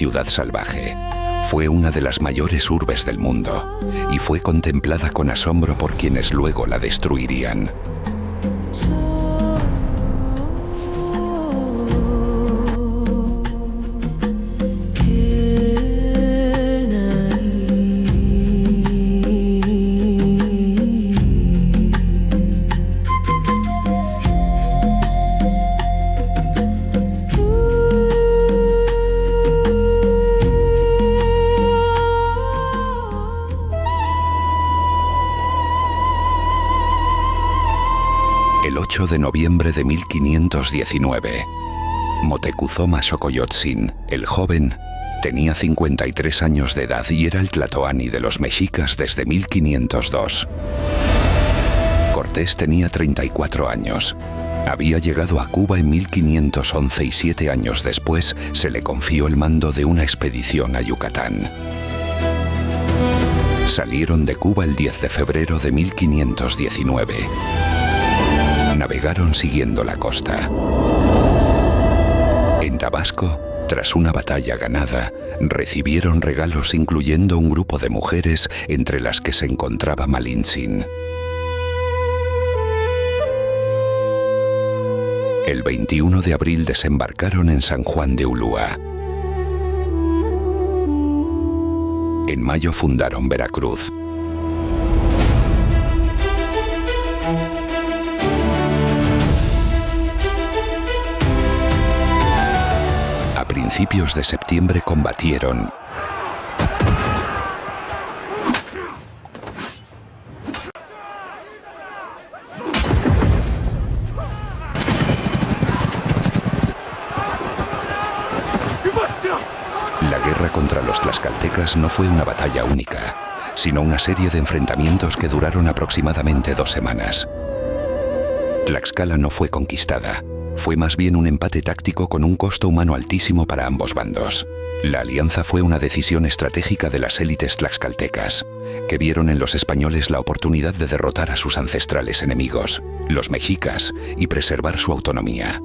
ciudad salvaje. Fue una de las mayores urbes del mundo y fue contemplada con asombro por quienes luego la destruirían. El 8 de noviembre de 1519, Moctezuma Xocoyotzin, el joven, tenía 53 años de edad y era el tlatoani de los mexicas desde 1502. Cortés tenía 34 años. Había llegado a Cuba en 1511 y 7 años después se le confió el mando de una expedición a Yucatán. Salieron de Cuba el 10 de febrero de 1519. Navegaron siguiendo la costa. En Tabasco, tras una batalla ganada, recibieron regalos incluyendo un grupo de mujeres entre las que se encontraba Malintzin. El 21 de abril desembarcaron en San Juan de Ulúa. En mayo fundaron Veracruz. A principios de septiembre combatieron La guerra contra los tlaxcaltecas no fue una batalla única, sino una serie de enfrentamientos que duraron aproximadamente 2 semanas. Tlaxcala no fue conquistada, fue más bien un empate táctico con un costo humano altísimo para ambos bandos. La alianza fue una decisión estratégica de las élites tlaxcaltecas, que vieron en los españoles la oportunidad de derrotar a sus ancestrales enemigos, los mexicas, y preservar su autonomía.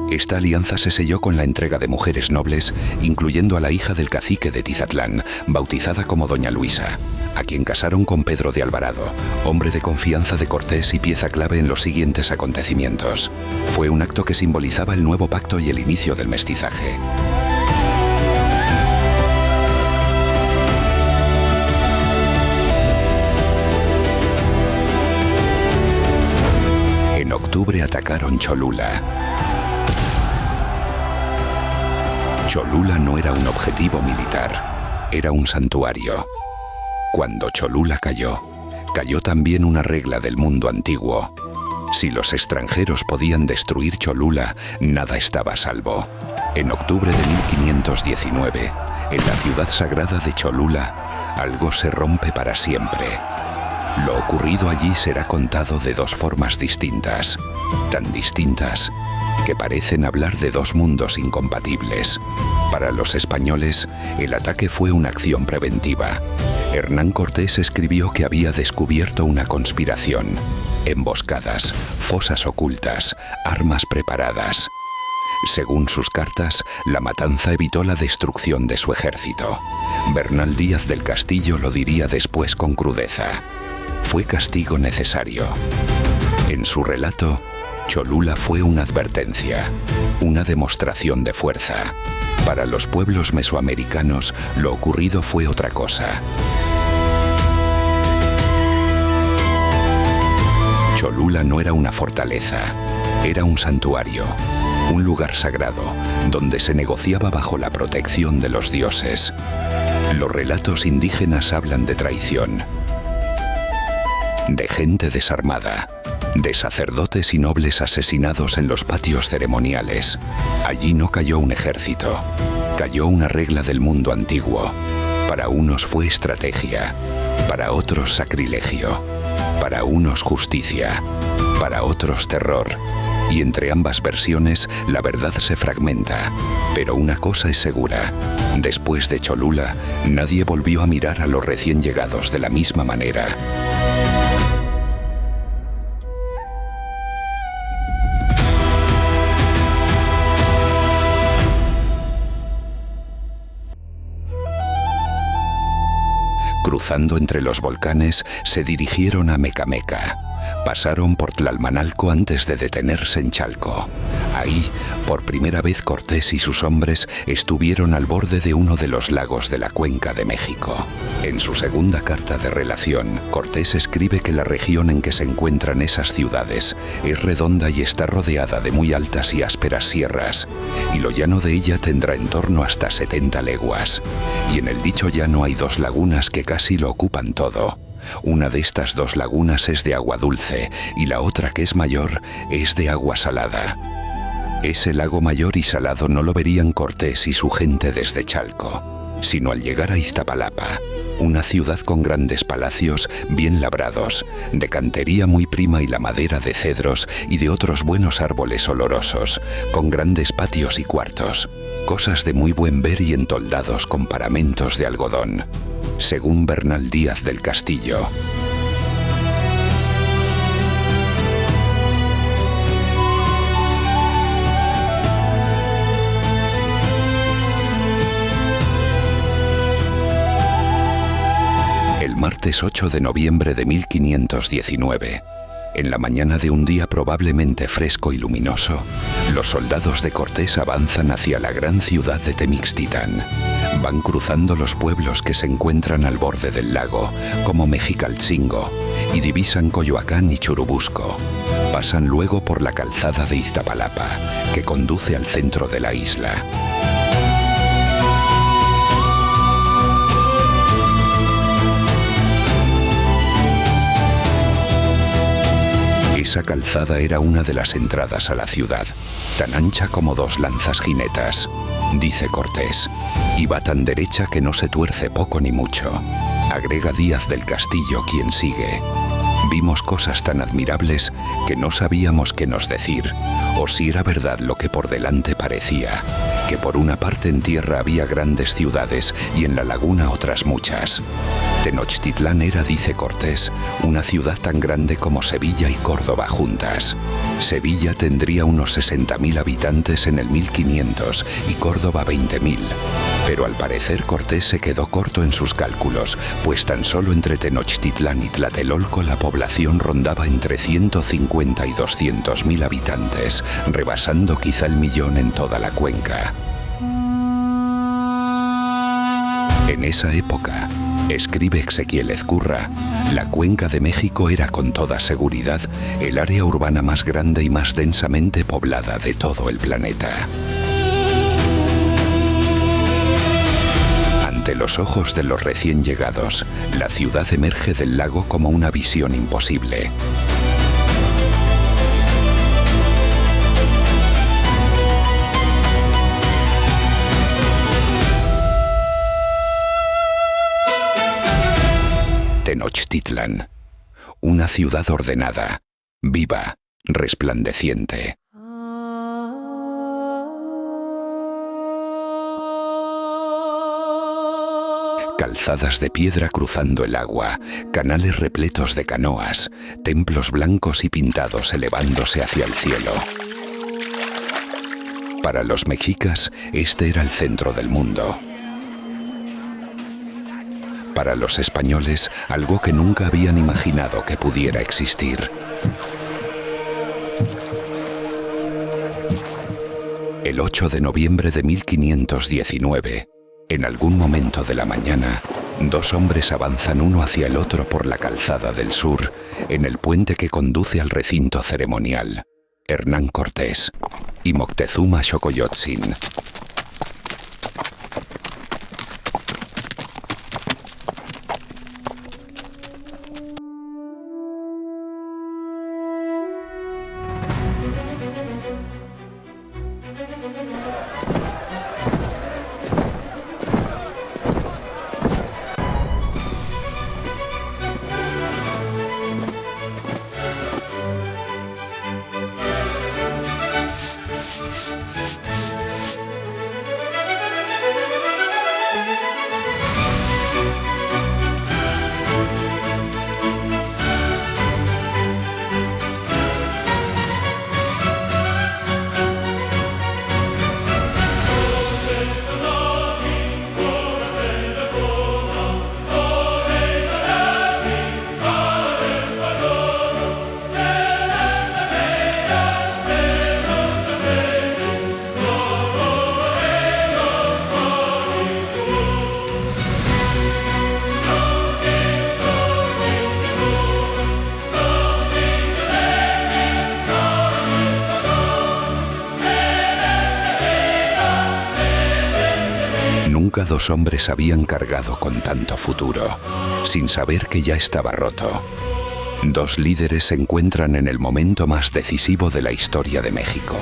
Esta alianza se selló con la entrega de mujeres nobles, incluyendo a la hija del cacique de Tizatlán, bautizada como Doña Luisa, a quien casaron con Pedro de Alvarado, hombre de confianza de Cortés y pieza clave en los siguientes acontecimientos. Fue un acto que simbolizaba el nuevo pacto y el inicio del mestizaje. En octubre atacaron Cholula. Cholula no era un objetivo militar, era un santuario. Cuando Cholula cayó, cayó también una regla del mundo antiguo. Si los extranjeros podían destruir Cholula, nada estaba a salvo. En octubre de 1519, en la ciudad sagrada de Cholula, algo se rompe para siempre. Lo ocurrido allí será contado de 2 formas distintas, tan distintas que parecen hablar de 2 mundos incompatibles. Para los españoles, el ataque fue una acción preventiva. Hernán Cortés escribió que había descubierto una conspiración, emboscadas, fosas ocultas, armas preparadas. Según sus cartas, la matanza evitó la destrucción de su ejército. Bernal Díaz del Castillo lo diría después con crudeza: fue castigo necesario. En su relato, Cholula fue una advertencia, una demostración de fuerza. Para los pueblos mesoamericanos, lo ocurrido fue otra cosa. Cholula no era una fortaleza, era un santuario, un lugar sagrado, donde se negociaba bajo la protección de los dioses. Los relatos indígenas hablan de traición, de gente desarmada, de sacerdotes y nobles asesinados en los patios ceremoniales. Allí no cayó un ejército, cayó una regla del mundo antiguo. Para unos fue estrategia, para otros sacrilegio, para unos justicia, para otros terror. Y entre ambas versiones la verdad se fragmenta. Pero una cosa es segura: después de Cholula, nadie volvió a mirar a los recién llegados de la misma manera. Cruzando entre los volcanes, se dirigieron a Mecameca. Pasaron por Tlalmanalco antes de detenerse en Chalco. Ahí, por primera vez, Cortés y sus hombres estuvieron al borde de uno de los lagos de la Cuenca de México. En su segunda carta de relación, Cortés escribe que la región en que se encuentran esas ciudades es redonda y está rodeada de muy altas y ásperas sierras, y lo llano de ella tendrá en torno hasta 70 leguas. Y en el dicho llano hay 2 lagunas que casi lo ocupan todo. Una de estas 2 lagunas es de agua dulce y la otra, que es mayor, es de agua salada. Ese lago mayor y salado no lo verían Cortés y su gente desde Chalco, sino al llegar a Iztapalapa, una ciudad con grandes palacios bien labrados, de cantería muy prima y la madera de cedros y de otros buenos árboles olorosos, con grandes patios y cuartos, cosas de muy buen ver y entoldados con paramentos de algodón, según Bernal Díaz del Castillo. El martes 8 de noviembre de 1519, en la mañana de un día probablemente fresco y luminoso, los soldados de Cortés avanzan hacia la gran ciudad de Temixtitán. Van cruzando los pueblos que se encuentran al borde del lago, como Mexicaltzingo, y divisan Coyoacán y Churubusco. Pasan luego por la calzada de Iztapalapa, que conduce al centro de la isla. Esa calzada era una de las entradas a la ciudad, tan ancha como 2 lanzas jinetas, dice Cortés, y va tan derecha que no se tuerce poco ni mucho. Agrega Díaz del Castillo, quien sigue: vimos cosas tan admirables que no sabíamos qué nos decir, o si era verdad lo que por delante parecía, que por una parte en tierra había grandes ciudades y en la laguna otras muchas. Tenochtitlán era, dice Cortés, una ciudad tan grande como Sevilla y Córdoba juntas. Sevilla tendría unos 60.000 habitantes en el 1500 y Córdoba 20.000. Pero al parecer Cortés se quedó corto en sus cálculos, pues tan solo entre Tenochtitlán y Tlatelolco la población rondaba entre 150 y 200.000 habitantes, rebasando quizá el 1.000.000 en toda la cuenca. En esa época, escribe Ezequiel Ezcurra, la Cuenca de México era con toda seguridad el área urbana más grande y más densamente poblada de todo el planeta. Ante los ojos de los recién llegados, la ciudad emerge del lago como una visión imposible. Tenochtitlán, una ciudad ordenada, viva, resplandeciente. Calzadas de piedra cruzando el agua, canales repletos de canoas, templos blancos y pintados elevándose hacia el cielo. Para los mexicas, este era el centro del mundo. Para los españoles, algo que nunca habían imaginado que pudiera existir. El 8 de noviembre de 1519, en algún momento de la mañana, 2 hombres avanzan uno hacia el otro por la calzada del sur, en el puente que conduce al recinto ceremonial: Hernán Cortés y Moctezuma Xocoyotzin. dos hombres habían cargado con tanto futuro, sin saber que ya estaba roto. Dos líderes se encuentran en el momento más decisivo de la historia de México.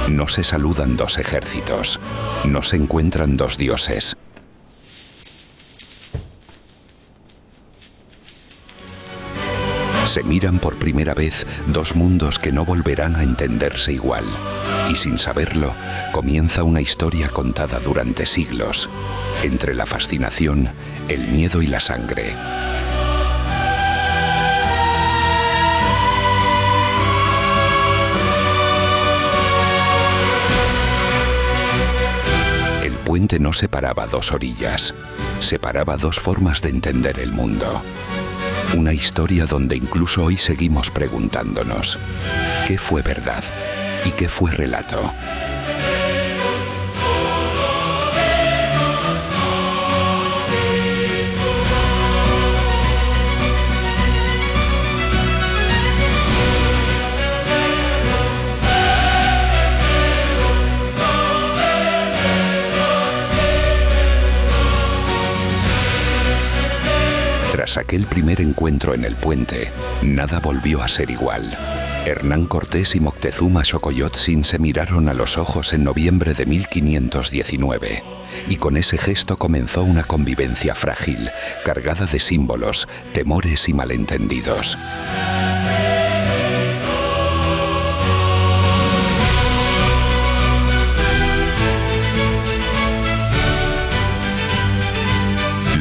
No se saludan dos ejércitos, no se encuentran dos dioses. Se miran por primera vez dos mundos que no volverán a entenderse igual. Y sin saberlo, comienza una historia contada durante siglos, entre la fascinación, el miedo y la sangre. El puente no separaba dos orillas, separaba dos formas de entender el mundo. Una historia donde incluso hoy seguimos preguntándonos, ¿qué fue verdad y qué fue relato? Tras aquel primer encuentro en el puente, nada volvió a ser igual. Hernán Cortés y Moctezuma Xocoyotzin se miraron a los ojos en noviembre de 1519, y con ese gesto comenzó una convivencia frágil, cargada de símbolos, temores y malentendidos.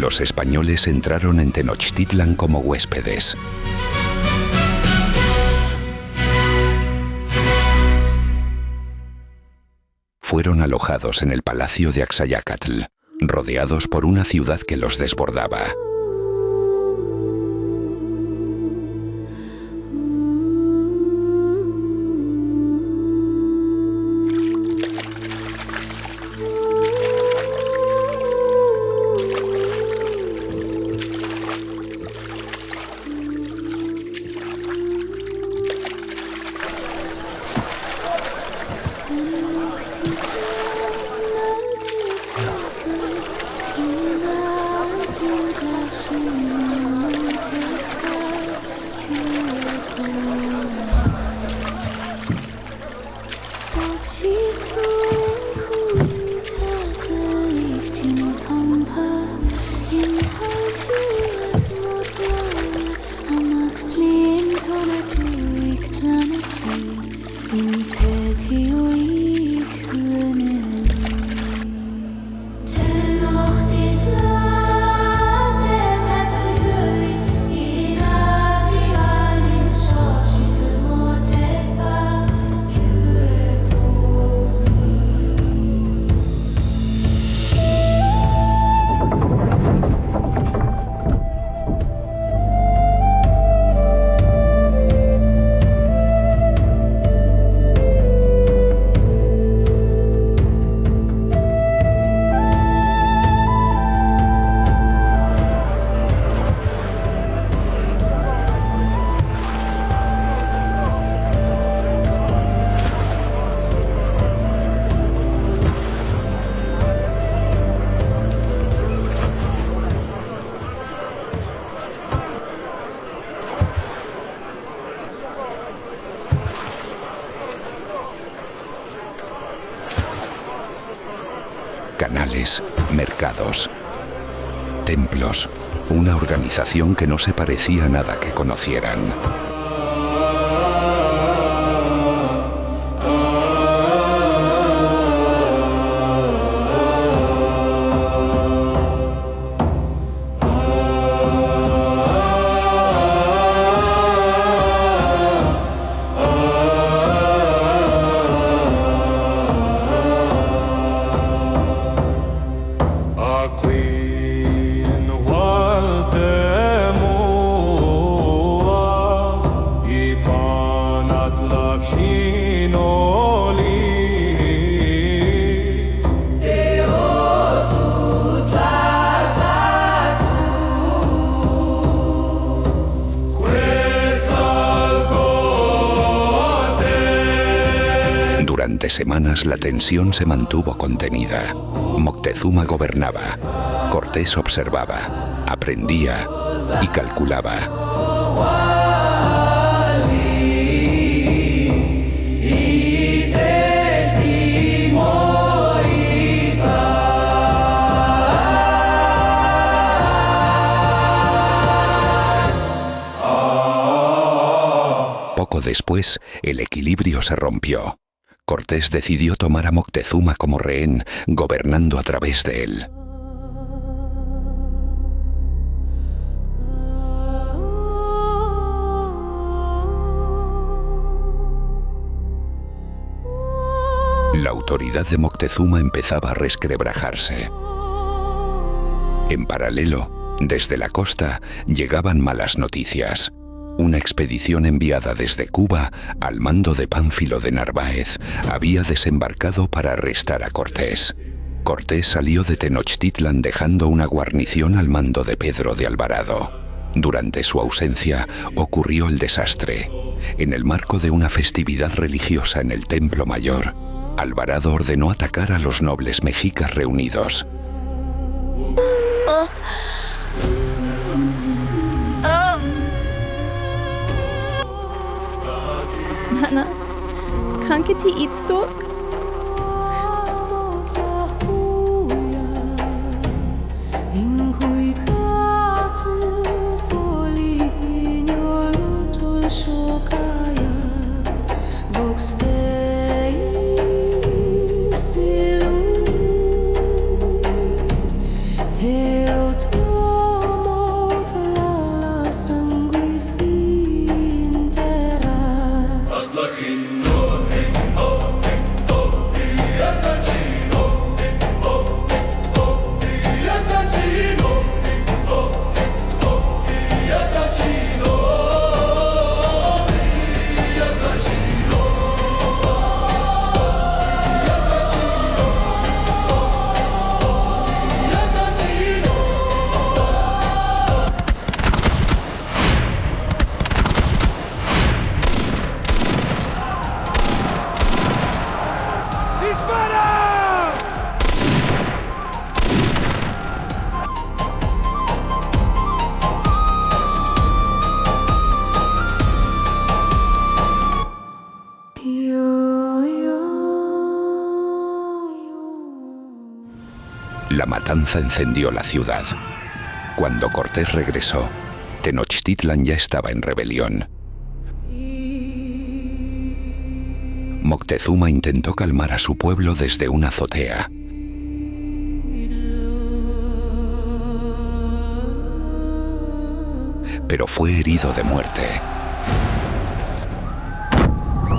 Los españoles entraron en Tenochtitlan como huéspedes. Fueron alojados en el palacio de Axayácatl, rodeados por una ciudad que los desbordaba. Canales, mercados, templos, una organización que no se parecía a nada que conocieran. Durante semanas la tensión se mantuvo contenida. Moctezuma gobernaba, Cortés observaba, aprendía y calculaba. Poco después, el equilibrio se rompió. Cortés decidió tomar a Moctezuma como rehén, gobernando a través de él. La autoridad de Moctezuma empezaba a resquebrajarse. En paralelo, desde la costa, llegaban malas noticias. Una expedición enviada desde Cuba, al mando de Pánfilo de Narváez, había desembarcado para arrestar a Cortés. Cortés salió de Tenochtitlan dejando una guarnición al mando de Pedro de Alvarado. Durante su ausencia ocurrió el desastre. En el marco de una festividad religiosa en el Templo Mayor, Alvarado ordenó atacar a los nobles mexicas reunidos. Nana, kankati eatstalk? La matanza encendió la ciudad. Cuando Cortés regresó, Tenochtitlan ya estaba en rebelión. Moctezuma intentó calmar a su pueblo desde una azotea. Pero fue herido de muerte.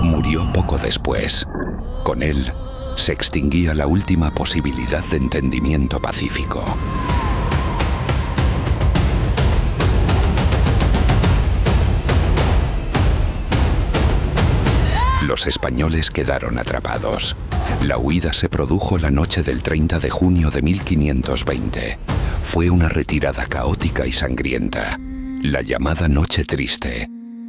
Murió poco después. Con él, se extinguía la última posibilidad de entendimiento pacífico. Los españoles quedaron atrapados. La huida se produjo la noche del 30 de junio de 1520. Fue una retirada caótica y sangrienta, la llamada Noche Triste.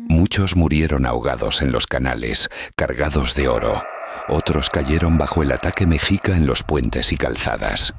Muchos murieron ahogados en los canales, cargados de oro. Otros cayeron bajo el ataque mexica en los puentes y calzadas.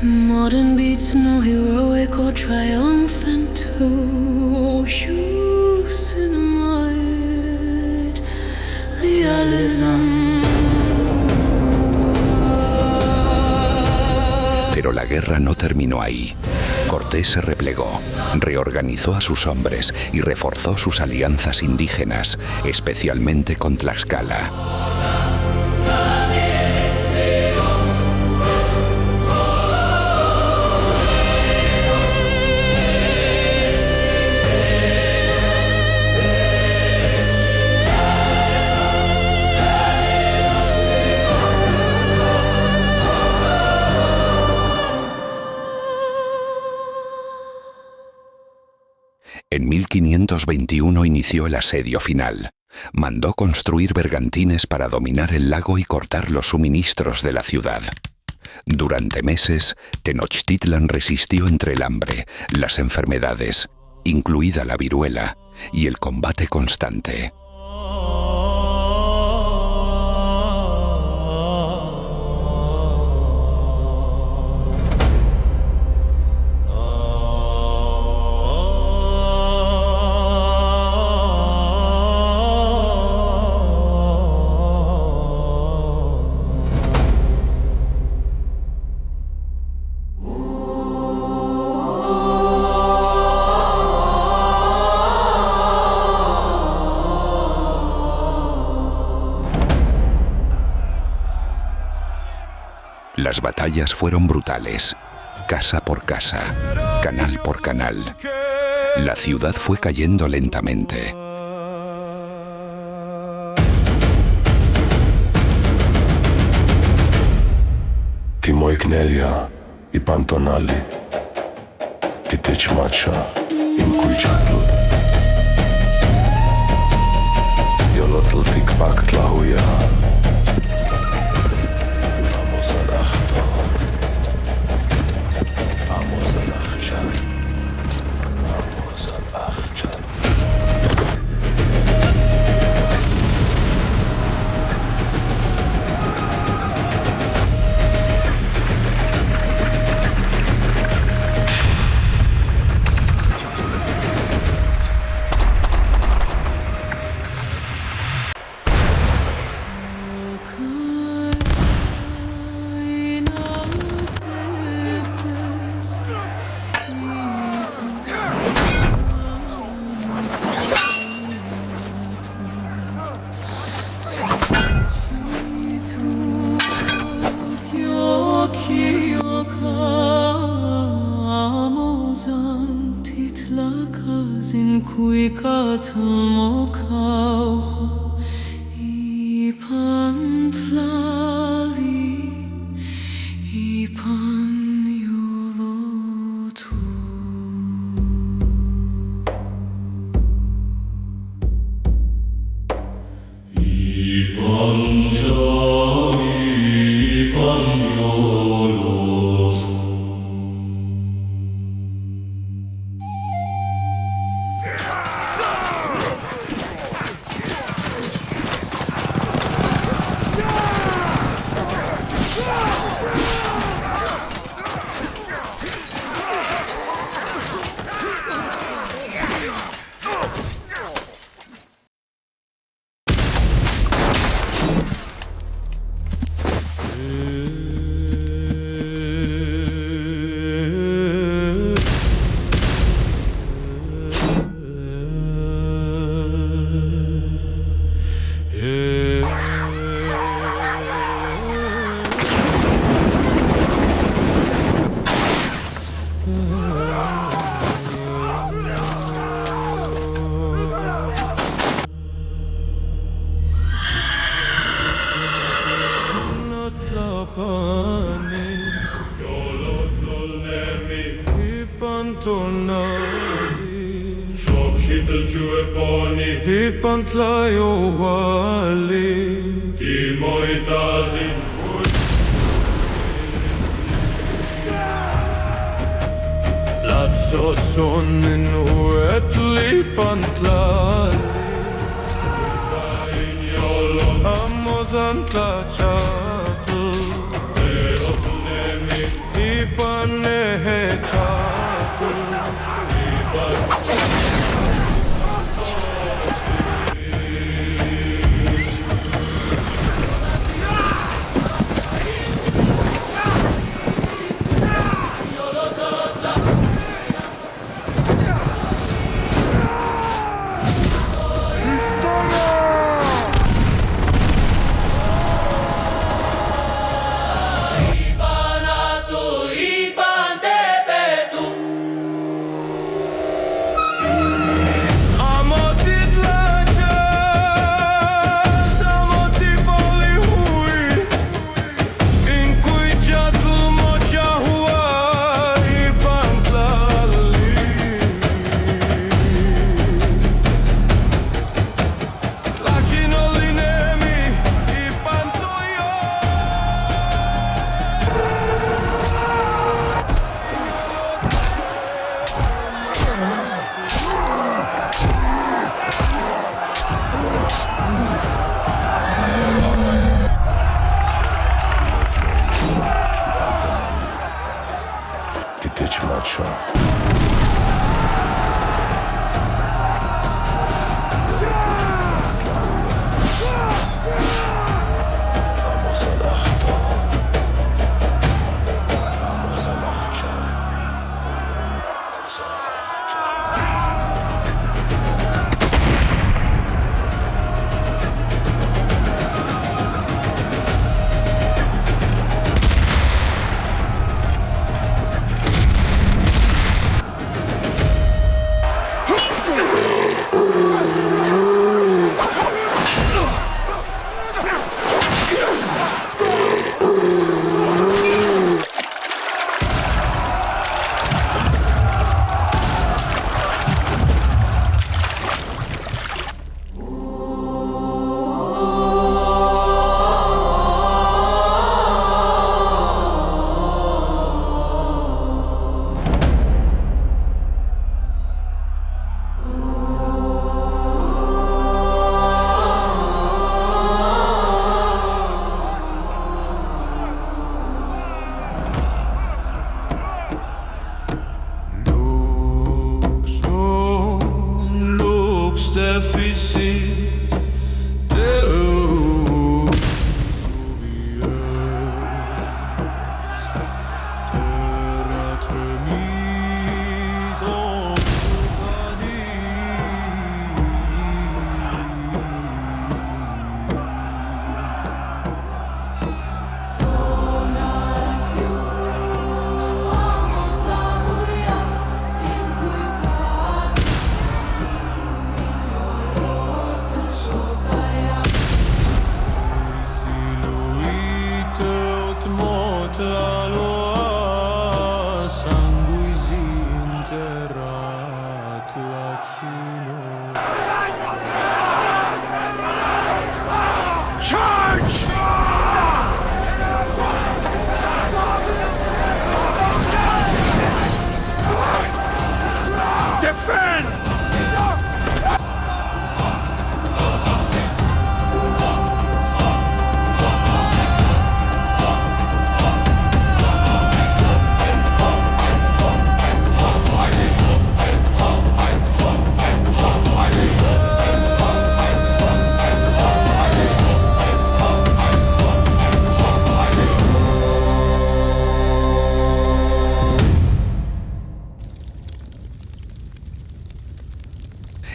Modern beats no heroic or triumphant to you cinemite realism. Pero la guerra no terminó ahí. Cortés se replegó, reorganizó a sus hombres y reforzó sus alianzas indígenas, especialmente con Tlaxcala. En 1521 inició el asedio final. Mandó construir bergantines para dominar el lago y cortar los suministros de la ciudad. Durante meses, Tenochtitlan resistió entre el hambre, las enfermedades, incluida la viruela, y el combate constante. Las batallas fueron brutales, casa por casa, canal por canal. La ciudad fue cayendo lentamente. Timoiknelia y Pantonali, Titechmacha, Incuichatl, Yolotl Tikpak Tlahuya. Hacha. Vamos al Achta. Vamos al Achta. Vamos al Achta.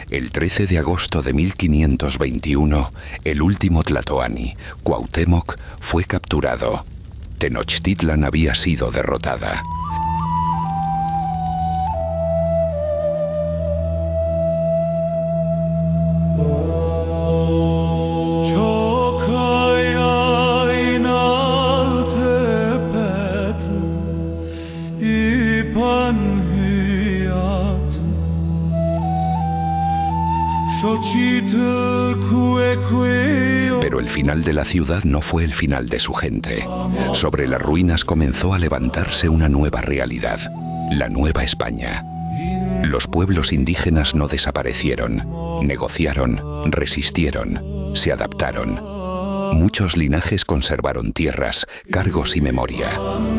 El 13 de agosto de 1521, el último tlatoani, Cuauhtémoc, fue capturado. Tenochtitlan había sido derrotada. Pero el final de la ciudad no fue el final de su gente. Sobre las ruinas comenzó a levantarse una nueva realidad, la Nueva España. Los pueblos indígenas no desaparecieron, negociaron, resistieron, se adaptaron. Muchos linajes conservaron tierras, cargos y memoria.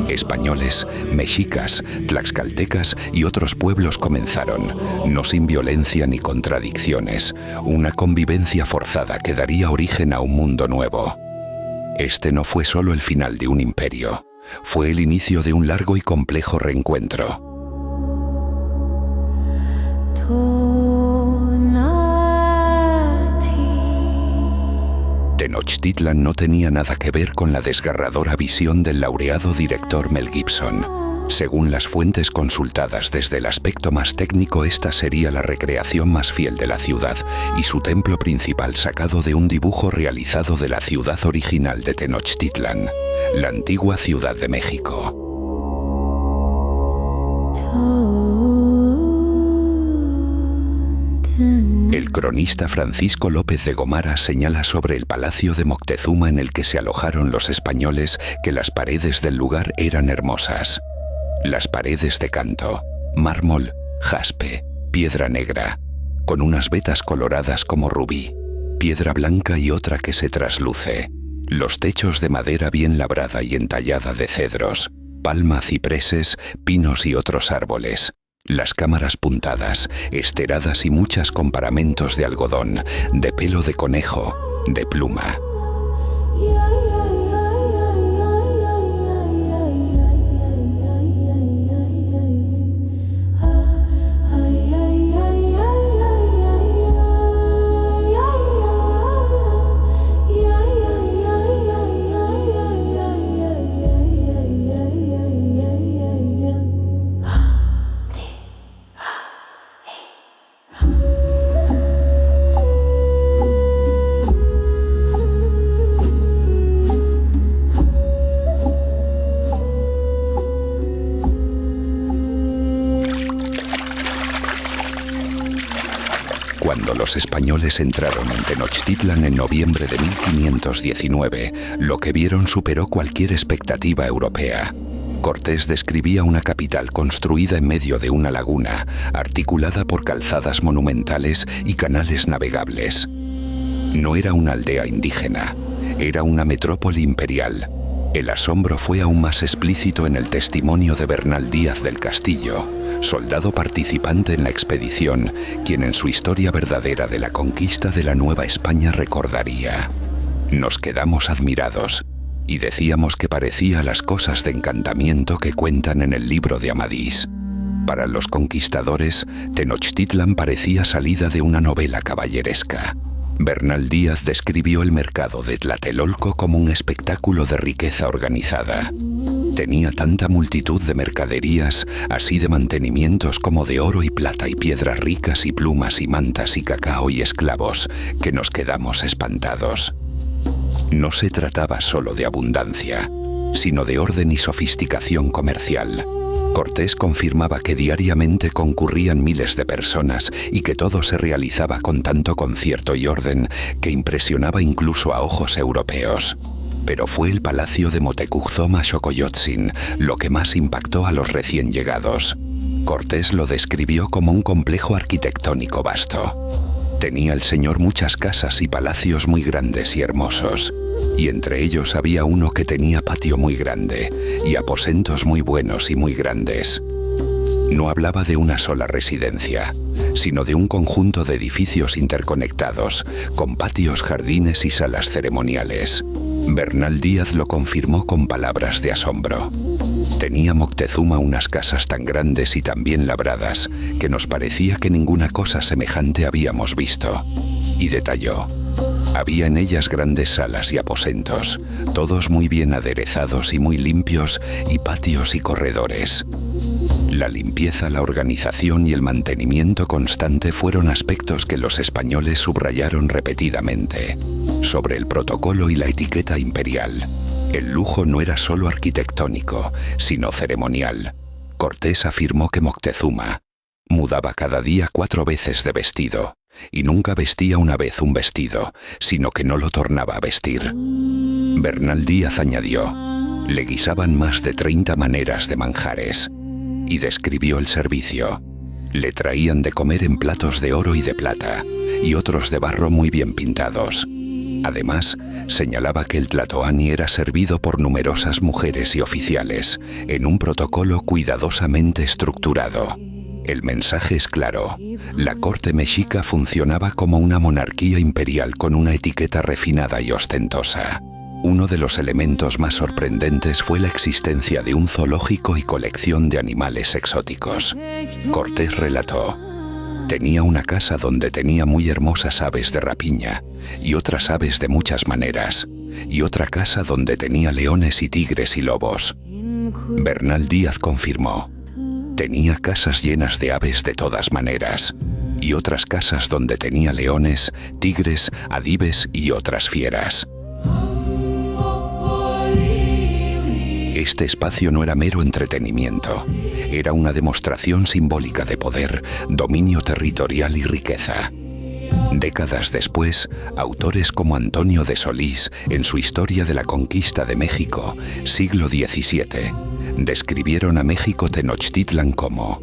Españoles, mexicas, tlaxcaltecas y otros pueblos comenzaron, no sin violencia ni contradicciones, una convivencia forzada que daría origen a un mundo nuevo. Este no fue solo el final de un imperio, fue el inicio de un largo y complejo reencuentro. Tenochtitlan no tenía nada que ver con la desgarradora visión del laureado director Mel Gibson. Según las fuentes consultadas desde el aspecto más técnico, esta sería la recreación más fiel de la ciudad y su templo principal sacado de un dibujo realizado de la ciudad original de Tenochtitlan, la antigua Ciudad de México. El cronista Francisco López de Gomara señala sobre el palacio de Moctezuma en el que se alojaron los españoles que las paredes del lugar eran hermosas. Las paredes de canto, mármol, jaspe, piedra negra, con unas vetas coloradas como rubí, piedra blanca y otra que se trasluce. Los techos de madera bien labrada y entallada de cedros. palma, cipreses, pinos y otros árboles. Las cámaras puntadas, esteradas y muchas con paramentos de algodón, de pelo de conejo, de pluma. Cuando los españoles entraron en Tenochtitlan en noviembre de 1519, lo que vieron superó cualquier expectativa europea. Cortés describía una capital construida en medio de una laguna, articulada por calzadas monumentales y canales navegables. No era una aldea indígena, era una metrópoli imperial. El asombro fue aún más explícito en el testimonio de Bernal Díaz del Castillo, soldado participante en la expedición, quien en su historia verdadera de la conquista de la Nueva España recordaría: nos quedamos admirados y decíamos que parecía las cosas de encantamiento que cuentan en el libro de Amadís. Para los conquistadores, Tenochtitlan parecía salida de una novela caballeresca. Bernal Díaz describió el mercado de Tlatelolco como un espectáculo de riqueza organizada. Tenía tanta multitud de mercaderías, así de mantenimientos como de oro y plata y piedras ricas y plumas y mantas y cacao y esclavos, que nos quedamos espantados. No se trataba solo de abundancia, sino de orden y sofisticación comercial. Cortés confirmaba que diariamente concurrían miles de personas y que todo se realizaba con tanto concierto y orden que impresionaba incluso a ojos europeos. Pero fue el palacio de Motecuzoma Xocoyotzin lo que más impactó a los recién llegados. Cortés lo describió como un complejo arquitectónico vasto. Tenía el señor muchas casas y palacios muy grandes y hermosos, y entre ellos había uno que tenía patio muy grande y aposentos muy buenos y muy grandes. No hablaba de una sola residencia, sino de un conjunto de edificios interconectados, con patios, jardines y salas ceremoniales. Bernal Díaz lo confirmó con palabras de asombro. Tenía Moctezuma unas casas tan grandes y tan bien labradas que nos parecía que ninguna cosa semejante habíamos visto. Y detalló: había en ellas grandes salas y aposentos, todos muy bien aderezados y muy limpios, y patios y corredores. La limpieza, la organización y el mantenimiento constante fueron aspectos que los españoles subrayaron repetidamente. Sobre el protocolo y la etiqueta imperial, el lujo no era solo arquitectónico, sino ceremonial. Cortés afirmó que Moctezuma mudaba cada día 4 veces de vestido, y nunca vestía una vez un vestido, sino que no lo tornaba a vestir. Bernal Díaz añadió: le guisaban más de 30 maneras de manjares, y describió el servicio. Le traían de comer en platos de oro y de plata, y otros de barro muy bien pintados. Además, señalaba que el tlatoani era servido por numerosas mujeres y oficiales, en un protocolo cuidadosamente estructurado. El mensaje es claro: la corte mexica funcionaba como una monarquía imperial con una etiqueta refinada y ostentosa. Uno de los elementos más sorprendentes fue la existencia de un zoológico y colección de animales exóticos. Cortés relató: tenía una casa donde tenía muy hermosas aves de rapiña, y otras aves de muchas maneras, y otra casa donde tenía leones y tigres y lobos. Bernal Díaz confirmó: tenía casas llenas de aves de todas maneras, y otras casas donde tenía leones, tigres, adives y otras fieras. Este espacio no era mero entretenimiento, era una demostración simbólica de poder, dominio territorial y riqueza. Décadas después, autores como Antonio de Solís, en su Historia de la Conquista de México, siglo XVII, describieron a México Tenochtitlan como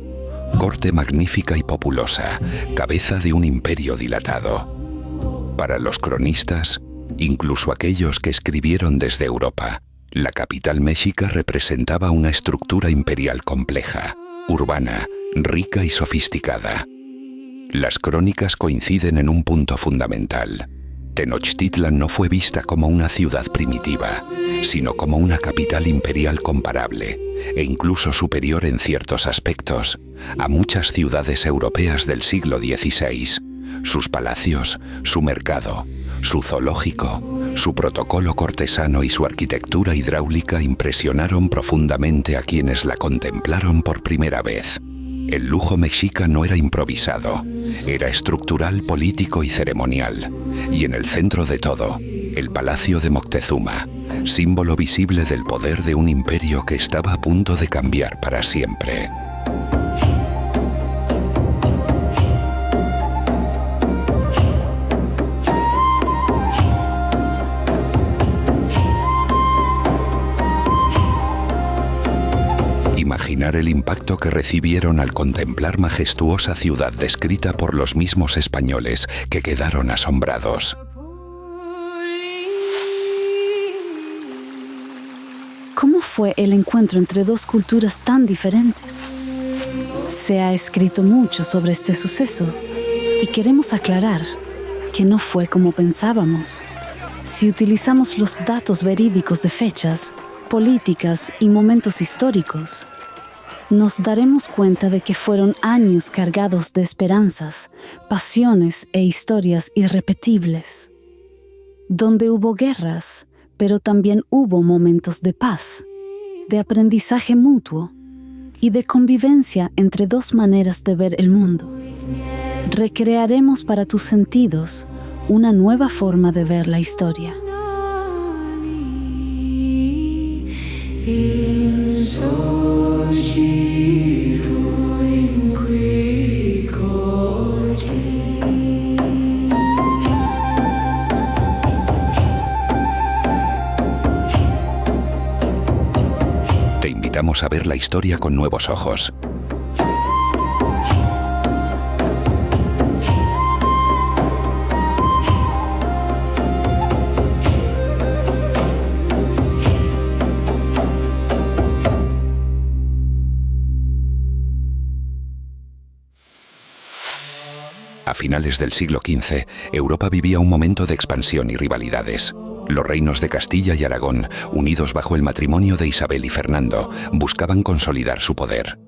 corte magnífica y populosa, cabeza de un imperio dilatado. Para los cronistas, incluso aquellos que escribieron desde Europa, La capital mexica representaba una estructura imperial compleja, urbana, rica y sofisticada. Las crónicas coinciden en un punto fundamental. Tenochtitlan no fue vista como una ciudad primitiva, sino como una capital imperial comparable, e incluso superior en ciertos aspectos, a muchas ciudades europeas del siglo XVI. Sus palacios, su mercado, su zoológico, su protocolo cortesano y su arquitectura hidráulica impresionaron profundamente a quienes la contemplaron por primera vez. El lujo mexica no era improvisado, era estructural, político y ceremonial. Y en el centro de todo, el Palacio de Moctezuma, símbolo visible del poder de un imperio que estaba a punto de cambiar para siempre. Imaginar el impacto que recibieron al contemplar majestuosa ciudad descrita por los mismos españoles, que quedaron asombrados. ¿Cómo fue el encuentro entre dos culturas tan diferentes? Se ha escrito mucho sobre este suceso y queremos aclarar que no fue como pensábamos. Si utilizamos los datos verídicos de fechas, políticas y momentos históricos, nos daremos cuenta de que fueron años cargados de esperanzas, pasiones e historias irrepetibles, donde hubo guerras, pero también hubo momentos de paz, de aprendizaje mutuo y de convivencia entre dos maneras de ver el mundo. Recrearemos para tus sentidos una nueva forma de ver la historia. Te invitamos a ver la historia con nuevos ojos. A finales del siglo XV, Europa vivía un momento de expansión y rivalidades. Los reinos de Castilla y Aragón, unidos bajo el matrimonio de Isabel y Fernando, buscaban consolidar su poder.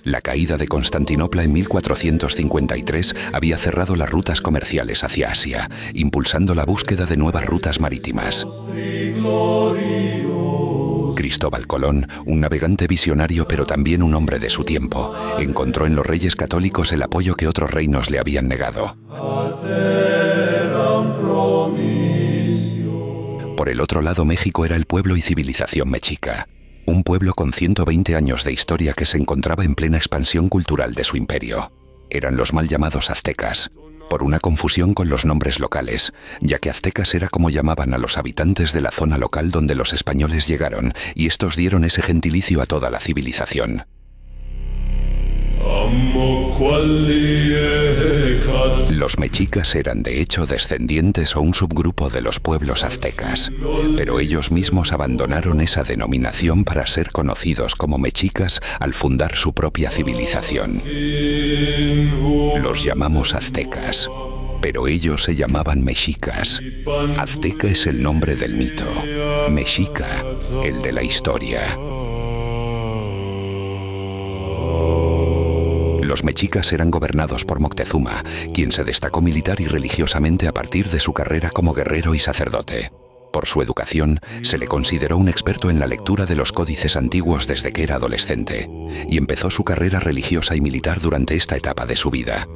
La caída de Constantinopla en 1453 había cerrado las rutas comerciales hacia Asia, impulsando la búsqueda de nuevas rutas marítimas. Cristóbal Colón, un navegante visionario pero también un hombre de su tiempo, encontró en los reyes católicos el apoyo que otros reinos le habían negado. Por el otro lado, México era el pueblo y civilización mexica, un pueblo con 120 años de historia que se encontraba en plena expansión cultural de su imperio. Eran los mal llamados aztecas, por una confusión con los nombres locales, ya que aztecas era como llamaban a los habitantes de la zona local donde los españoles llegaron, y estos dieron ese gentilicio a toda la civilización. Los mexicas eran de hecho descendientes o un subgrupo de los pueblos aztecas, pero ellos mismos abandonaron esa denominación para ser conocidos como mexicas al fundar su propia civilización. Los llamamos aztecas, pero ellos se llamaban mexicas. Azteca es el nombre del mito, mexica el de la historia. Los mexicas eran gobernados por Moctezuma, quien se destacó militar y religiosamente a partir de su carrera como guerrero y sacerdote. Por su educación, se le consideró un experto en la lectura de los códices antiguos desde que era adolescente, y empezó su carrera religiosa y militar durante esta etapa de su vida.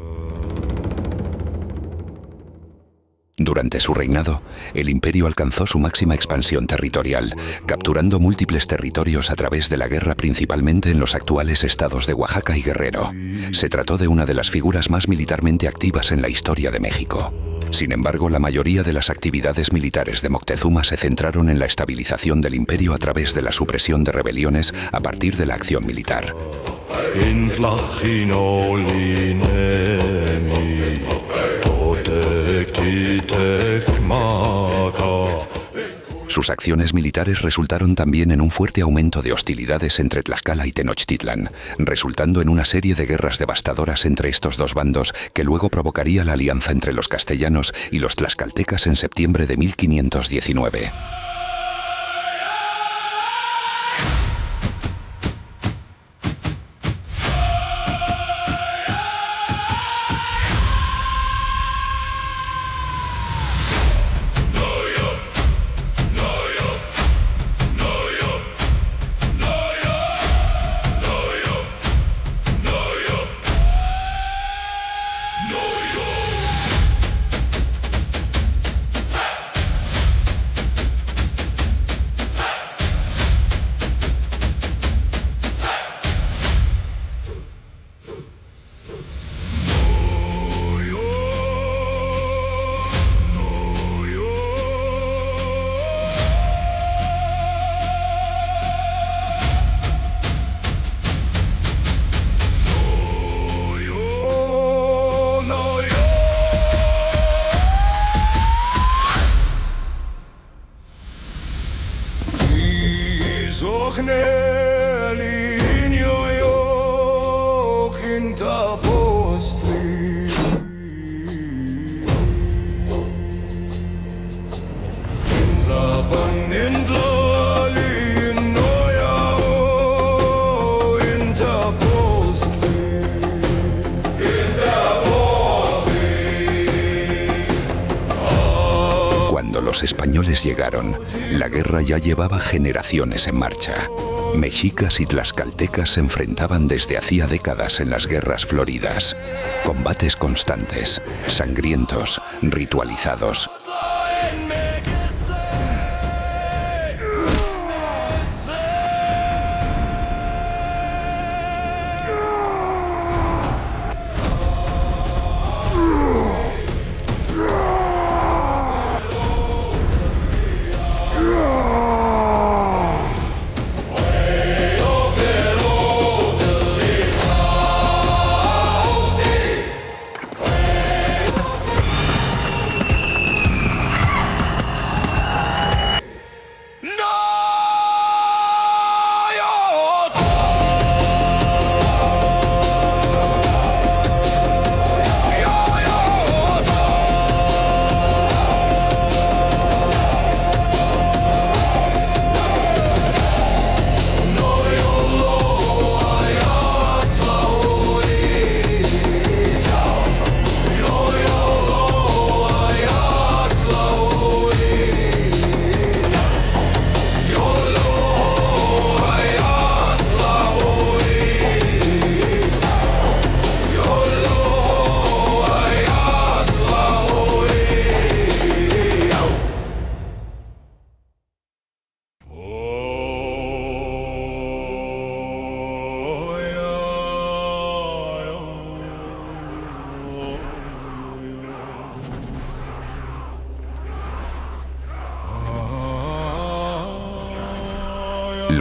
Durante su reinado, el imperio alcanzó su máxima expansión territorial, capturando múltiples territorios a través de la guerra, principalmente en los actuales estados de Oaxaca y Guerrero. Se trató de una de las figuras más militarmente activas en la historia de México. Sin embargo, la mayoría de las actividades militares de Moctezuma se centraron en la estabilización del imperio a través de la supresión de rebeliones a partir de la acción militar. Sus acciones militares resultaron también en un fuerte aumento de hostilidades entre Tlaxcala y Tenochtitlan, resultando en una serie de guerras devastadoras entre estos dos bandos que luego provocaría la alianza entre los castellanos y los tlaxcaltecas en septiembre de 1519. Cuando los españoles llegaron, la guerra ya llevaba generaciones en marcha. Mexicas y tlaxcaltecas se enfrentaban desde hacía décadas en las guerras floridas. Combates constantes, sangrientos, ritualizados.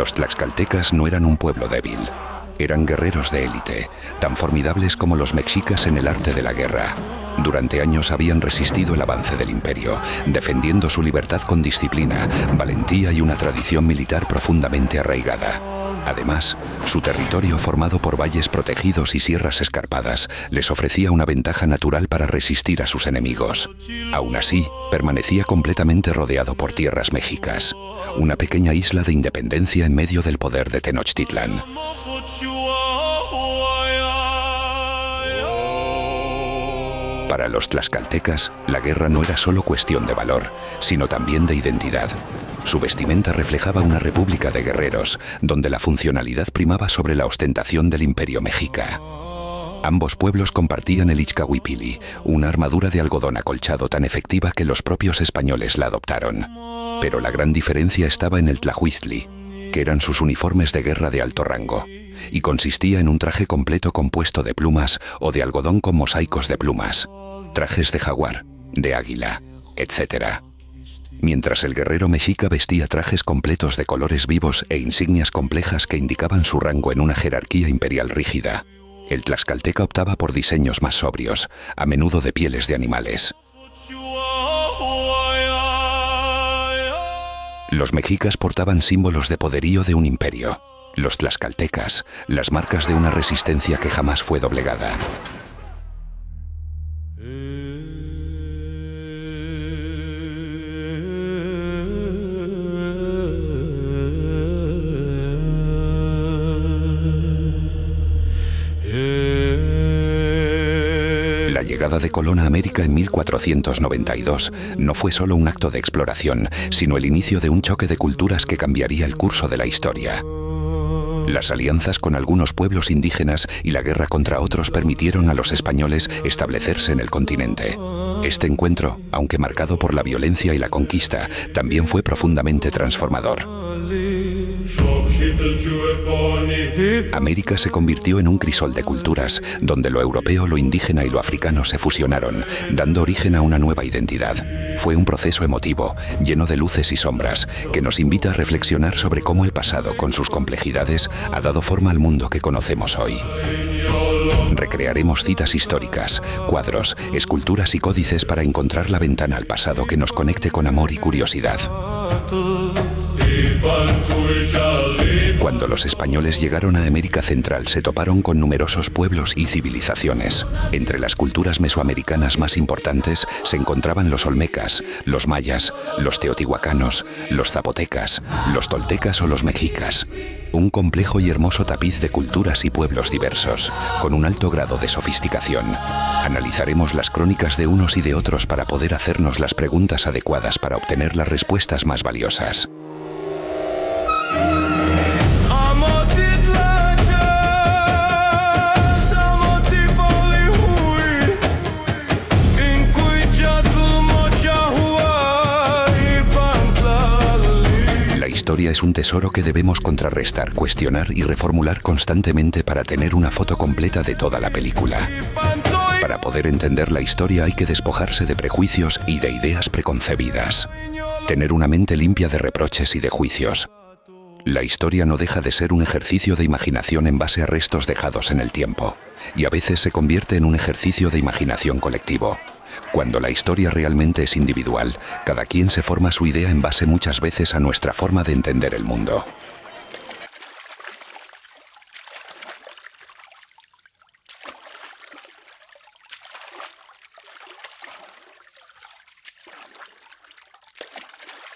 Los tlaxcaltecas no eran un pueblo débil. Eran guerreros de élite, tan formidables como los mexicas en el arte de la guerra. Durante años habían resistido el avance del imperio, defendiendo su libertad con disciplina, valentía y una tradición militar profundamente arraigada. Además, su territorio, formado por valles protegidos y sierras escarpadas, les ofrecía una ventaja natural para resistir a sus enemigos. Aún así, permanecía completamente rodeado por tierras mexicas, una pequeña isla de independencia en medio del poder de Tenochtitlan. Para los tlaxcaltecas, la guerra no era solo cuestión de valor, sino también de identidad. Su vestimenta reflejaba una república de guerreros, donde la funcionalidad primaba sobre la ostentación del imperio mexica. Ambos pueblos compartían el Ixcahuipili, una armadura de algodón acolchado tan efectiva que los propios españoles la adoptaron. Pero la gran diferencia estaba en el tlahuiztli, que eran sus uniformes de guerra de alto rango, y consistía en un traje completo compuesto de plumas o de algodón con mosaicos de plumas, trajes de jaguar, de águila, etc. Mientras el guerrero mexica vestía trajes completos de colores vivos e insignias complejas que indicaban su rango en una jerarquía imperial rígida, el tlaxcalteca optaba por diseños más sobrios, a menudo de pieles de animales. Los mexicas portaban símbolos de poderío de un imperio. Los tlaxcaltecas, las marcas de una resistencia que jamás fue doblegada. La llegada de Colón a América en 1492 no fue solo un acto de exploración, sino el inicio de un choque de culturas que cambiaría el curso de la historia. Las alianzas con algunos pueblos indígenas y la guerra contra otros permitieron a los españoles establecerse en el continente. Este encuentro, aunque marcado por la violencia y la conquista, también fue profundamente transformador. América se convirtió en un crisol de culturas, donde lo europeo, lo indígena y lo africano se fusionaron, dando origen a una nueva identidad. Fue un proceso emotivo, lleno de luces y sombras, que nos invita a reflexionar sobre cómo el pasado, con sus complejidades, ha dado forma al mundo que conocemos hoy. Recrearemos citas históricas, cuadros, esculturas y códices para encontrar la ventana al pasado que nos conecte con amor y curiosidad. Cuando los españoles llegaron a América Central, se toparon con numerosos pueblos y civilizaciones. Entre las culturas mesoamericanas más importantes se encontraban los olmecas, los mayas, los teotihuacanos, los zapotecas, los toltecas o los mexicas. Un complejo y hermoso tapiz de culturas y pueblos diversos, con un alto grado de sofisticación. Analizaremos las crónicas de unos y de otros para poder hacernos las preguntas adecuadas para obtener las respuestas más valiosas. La historia es un tesoro que debemos contrarrestar, cuestionar y reformular constantemente para tener una foto completa de toda la película. Para poder entender la historia hay que despojarse de prejuicios y de ideas preconcebidas. Tener una mente limpia de reproches y de juicios. La historia no deja de ser un ejercicio de imaginación en base a restos dejados en el tiempo, y a veces se convierte en un ejercicio de imaginación colectivo. Cuando la historia realmente es individual, cada quien se forma su idea en base muchas veces a nuestra forma de entender el mundo.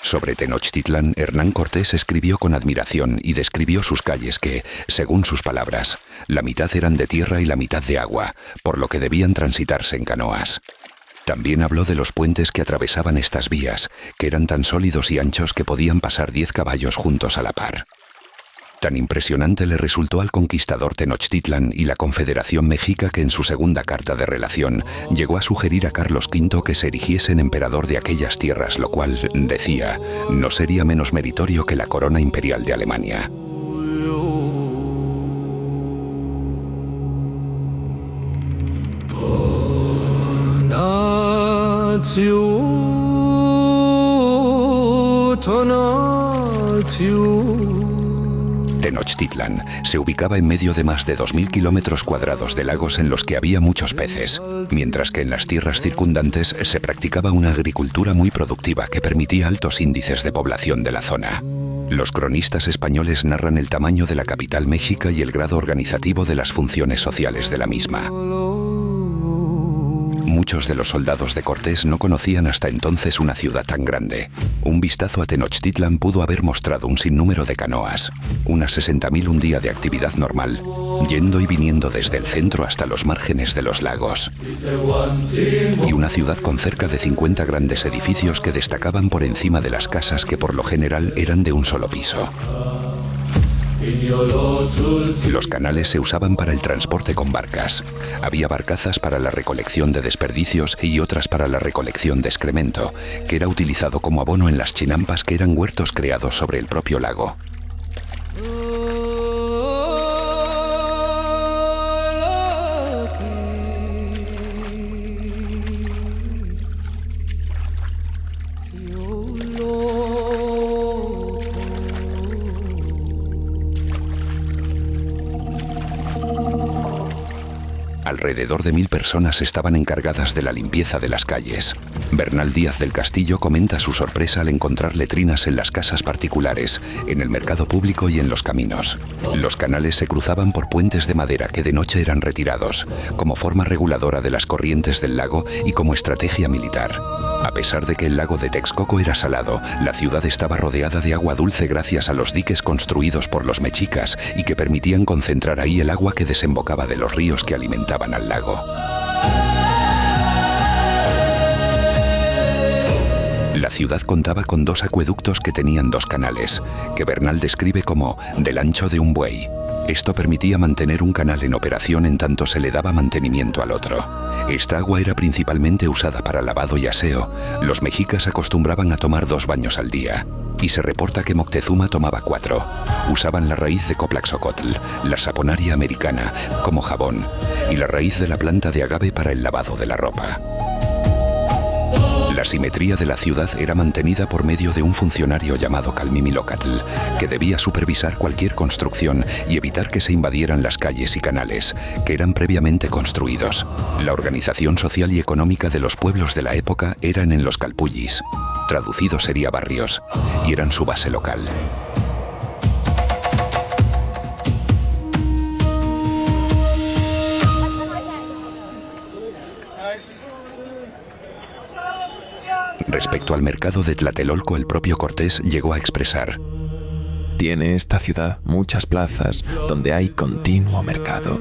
Sobre Tenochtitlán, Hernán Cortés escribió con admiración y describió sus calles que, según sus palabras, la mitad eran de tierra y la mitad de agua, por lo que debían transitarse en canoas. También habló de los puentes que atravesaban estas vías, que eran tan sólidos y anchos que podían pasar 10 caballos juntos a la par. Tan impresionante le resultó al conquistador Tenochtitlán y la Confederación Mexica que en su segunda carta de relación llegó a sugerir a Carlos V que se erigiese en emperador de aquellas tierras, lo cual, decía, no sería menos meritorio que la corona imperial de Alemania. Tenochtitlán se ubicaba en medio de más de 2.000 kilómetros cuadrados de lagos en los que había muchos peces, mientras que en las tierras circundantes se practicaba una agricultura muy productiva que permitía altos índices de población de la zona. Los cronistas españoles narran el tamaño de la capital México y el grado organizativo de las funciones sociales de la misma. Muchos de los soldados de Cortés no conocían hasta entonces una ciudad tan grande. Un vistazo a Tenochtitlán pudo haber mostrado un sinnúmero de canoas, unas 60.000 un día de actividad normal, yendo y viniendo desde el centro hasta los márgenes de los lagos. Y una ciudad con cerca de 50 grandes edificios que destacaban por encima de las casas que por lo general eran de un solo piso. Los canales se usaban para el transporte con barcas. Había barcazas para la recolección de desperdicios y otras para la recolección de excremento, que era utilizado como abono en las chinampas que eran huertos creados sobre el propio lago. Alrededor de 1000 personas estaban encargadas de la limpieza de las calles. Bernal Díaz del Castillo comenta su sorpresa al encontrar letrinas en las casas particulares, en el mercado público y en los caminos. Los canales se cruzaban por puentes de madera que de noche eran retirados, como forma reguladora de las corrientes del lago y como estrategia militar. A pesar de que el lago de Texcoco era salado, la ciudad estaba rodeada de agua dulce gracias a los diques construidos por los mexicas y que permitían concentrar ahí el agua que desembocaba de los ríos que alimentaban al lago. La ciudad contaba con 2 acueductos que tenían 2 canales, que Bernal describe como del ancho de un buey. Esto permitía mantener un canal en operación en tanto se le daba mantenimiento al otro. Esta agua era principalmente usada para lavado y aseo. Los mexicas acostumbraban a tomar 2 baños al día. Y se reporta que Moctezuma tomaba 4. Usaban la raíz de Coplaxocotl, la saponaria americana, como jabón, y la raíz de la planta de agave para el lavado de la ropa. La simetría de la ciudad era mantenida por medio de un funcionario llamado Calmimilocatl, que debía supervisar cualquier construcción y evitar que se invadieran las calles y canales, que eran previamente construidos. La organización social y económica de los pueblos de la época eran en los calpullis, traducido sería barrios, y eran su base local. Respecto al mercado de Tlatelolco, el propio Cortés llegó a expresar: tiene esta ciudad muchas plazas donde hay continuo mercado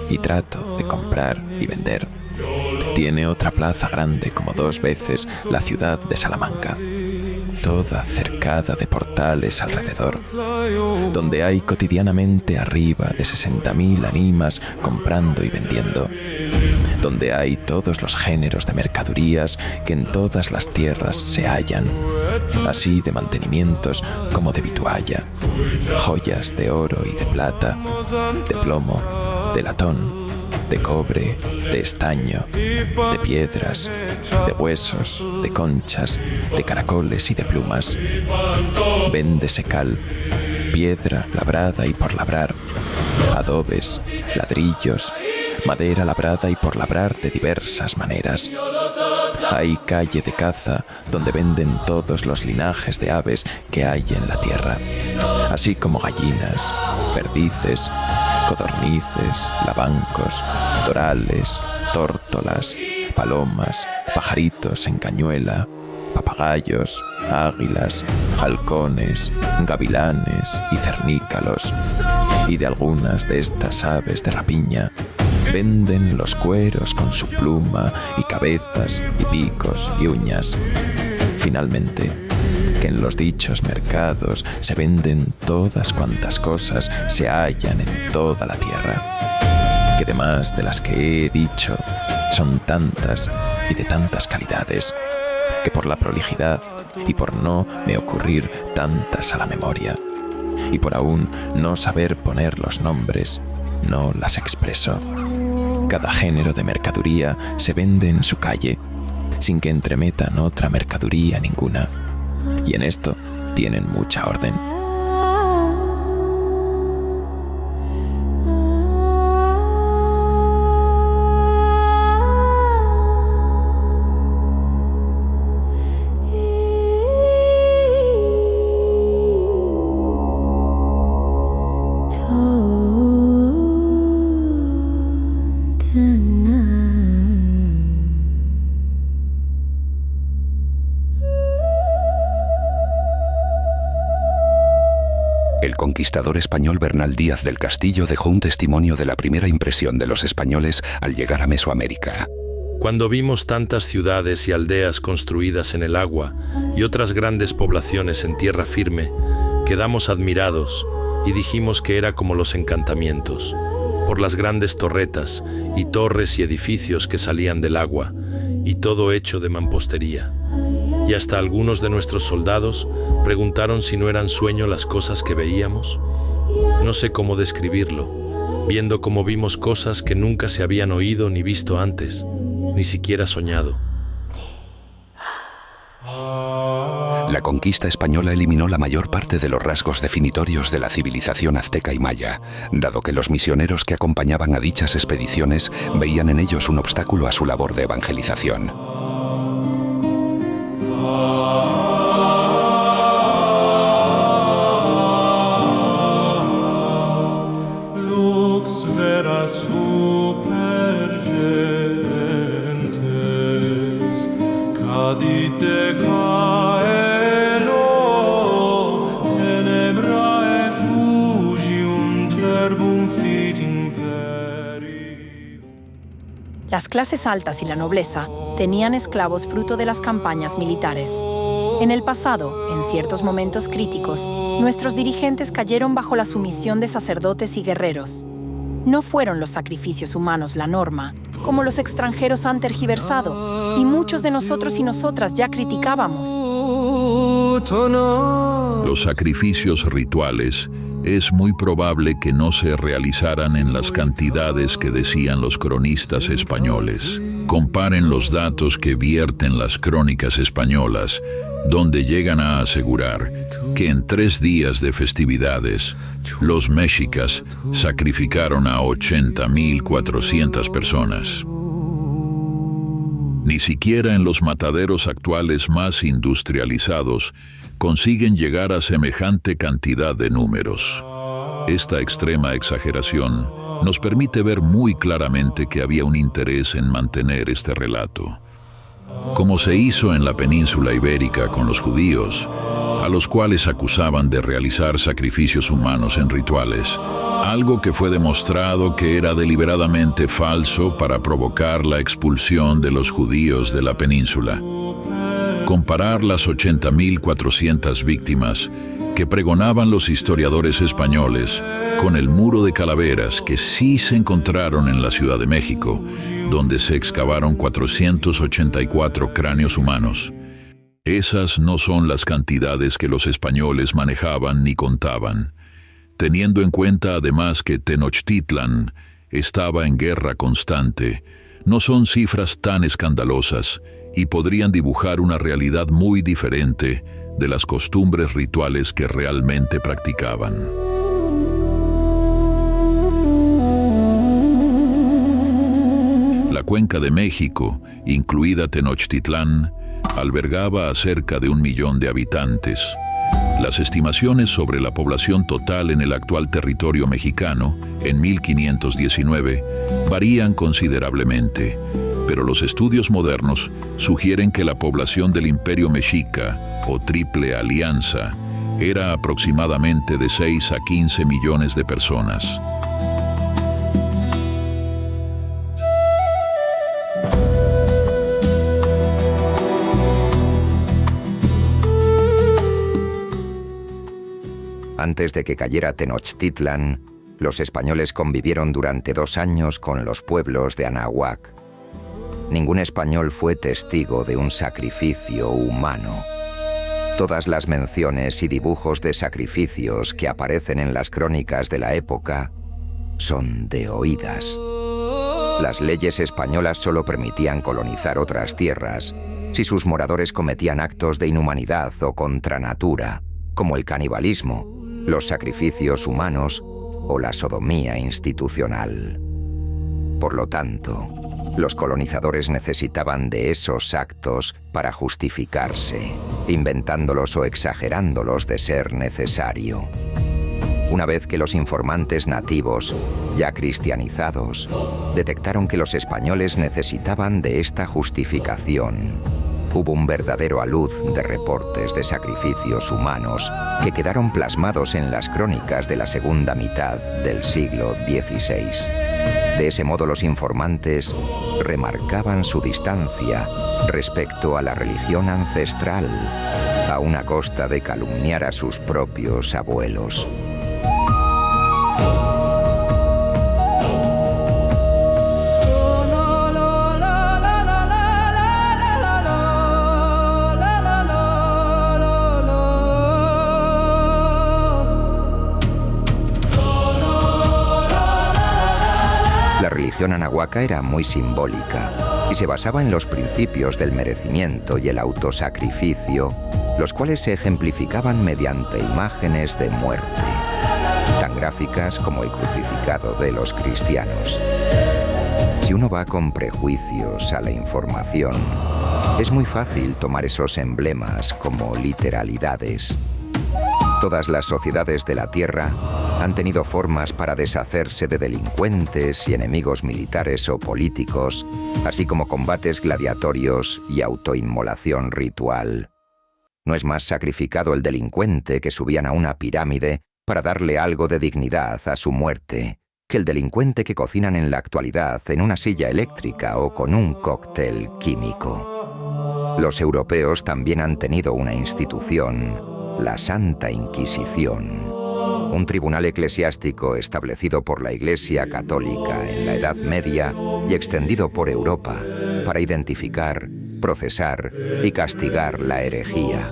y trato de comprar y vender. Tiene otra plaza grande como 2 veces la ciudad de Salamanca, toda cercada de portales alrededor, donde hay cotidianamente arriba de 60.000 ánimas comprando y vendiendo, donde hay todos los géneros de mercadurías que en todas las tierras se hallan, así de mantenimientos como de vitualla, joyas de oro y de plata, de plomo, de latón, de cobre, de estaño, de piedras, de huesos, de conchas, de caracoles y de plumas. Véndese cal, piedra labrada y por labrar, adobes, ladrillos, madera labrada y por labrar de diversas maneras. Hay calle de caza donde venden todos los linajes de aves que hay en la tierra, así como gallinas, perdices, codornices, lavancos, dorales, tórtolas, palomas, pajaritos en cañuela, papagayos, águilas, halcones, gavilanes y cernícalos. Y de algunas de estas aves de rapiña venden los cueros con su pluma y cabezas y picos y uñas. Finalmente, que en los dichos mercados se venden todas cuantas cosas se hallan en toda la tierra, que además de las que he dicho son tantas y de tantas calidades, que por la prolijidad y por no me ocurrir tantas a la memoria, y por aún no saber poner los nombres, no las expreso. Cada género de mercaduría se vende en su calle, sin que entremetan otra mercaduría ninguna, y en esto tienen mucha orden. El conquistador español Bernal Díaz del Castillo dejó un testimonio de la primera impresión de los españoles al llegar a Mesoamérica. Cuando vimos tantas ciudades y aldeas construidas en el agua y otras grandes poblaciones en tierra firme, quedamos admirados y dijimos que era como los encantamientos, por las grandes torretas y torres y edificios que salían del agua, y todo hecho de mampostería. Y hasta algunos de nuestros soldados preguntaron si no eran sueño las cosas que veíamos. No sé cómo describirlo, viendo cómo vimos cosas que nunca se habían oído ni visto antes, ni siquiera soñado. La conquista española eliminó la mayor parte de los rasgos definitorios de la civilización azteca y maya, dado que los misioneros que acompañaban a dichas expediciones veían en ellos un obstáculo a su labor de evangelización. Las clases altas y la nobleza tenían esclavos fruto de las campañas militares. En el pasado, en ciertos momentos críticos, nuestros dirigentes cayeron bajo la sumisión de sacerdotes y guerreros. No fueron los sacrificios humanos la norma, como los extranjeros han tergiversado, y muchos de nosotros y nosotras ya criticábamos. Los sacrificios rituales es muy probable que no se realizaran en las cantidades que decían los cronistas españoles. Comparen los datos que vierten las crónicas españolas, donde llegan a asegurar que en 3 días de festividades, los mexicas sacrificaron a 80.400 personas. Ni siquiera en los mataderos actuales más industrializados consiguen llegar a semejante cantidad de números. Esta extrema exageración nos permite ver muy claramente que había un interés en mantener este relato. Como se hizo en la península ibérica con los judíos, a los cuales acusaban de realizar sacrificios humanos en rituales, algo que fue demostrado que era deliberadamente falso para provocar la expulsión de los judíos de la península. Comparar las 80.400 víctimas que pregonaban los historiadores españoles con el muro de calaveras que sí se encontraron en la Ciudad de México, donde se excavaron 484 cráneos humanos. Esas no son las cantidades que los españoles manejaban ni contaban, teniendo en cuenta además que Tenochtitlan estaba en guerra constante. No son cifras tan escandalosas y podrían dibujar una realidad muy diferente de las costumbres rituales que realmente practicaban. La Cuenca de México, incluida Tenochtitlán, albergaba a cerca de 1 millón de habitantes. Las estimaciones sobre la población total en el actual territorio mexicano, en 1519, varían considerablemente, pero los estudios modernos sugieren que la población del Imperio Mexica, o Triple Alianza, era aproximadamente de 6 a 15 millones de personas. Antes de que cayera Tenochtitlan, los españoles convivieron durante 2 años con los pueblos de Anahuac. Ningún español fue testigo de un sacrificio humano. Todas las menciones y dibujos de sacrificios que aparecen en las crónicas de la época son de oídas. Las leyes españolas solo permitían colonizar otras tierras si sus moradores cometían actos de inhumanidad o contra natura, como el canibalismo, los sacrificios humanos o la sodomía institucional. Por lo tanto, los colonizadores necesitaban de esos actos para justificarse, inventándolos o exagerándolos de ser necesario. Una vez que los informantes nativos, ya cristianizados, detectaron que los españoles necesitaban de esta justificación, hubo un verdadero alud de reportes de sacrificios humanos que quedaron plasmados en las crónicas de la segunda mitad del siglo XVI. De ese modo los informantes remarcaban su distancia respecto a la religión ancestral, aun a costa de calumniar a sus propios abuelos. La religión anahuaca era muy simbólica y se basaba en los principios del merecimiento y el autosacrificio, los cuales se ejemplificaban mediante imágenes de muerte, tan gráficas como el crucificado de los cristianos. Si uno va con prejuicios a la información, es muy fácil tomar esos emblemas como literalidades. Todas las sociedades de la Tierra han tenido formas para deshacerse de delincuentes y enemigos militares o políticos, así como combates gladiatorios y autoinmolación ritual. No es más sacrificado el delincuente que subían a una pirámide para darle algo de dignidad a su muerte, que el delincuente que cocinan en la actualidad en una silla eléctrica o con un cóctel químico. Los europeos también han tenido una institución, la Santa Inquisición, un tribunal eclesiástico establecido por la Iglesia Católica en la Edad Media y extendido por Europa para identificar, procesar y castigar la herejía,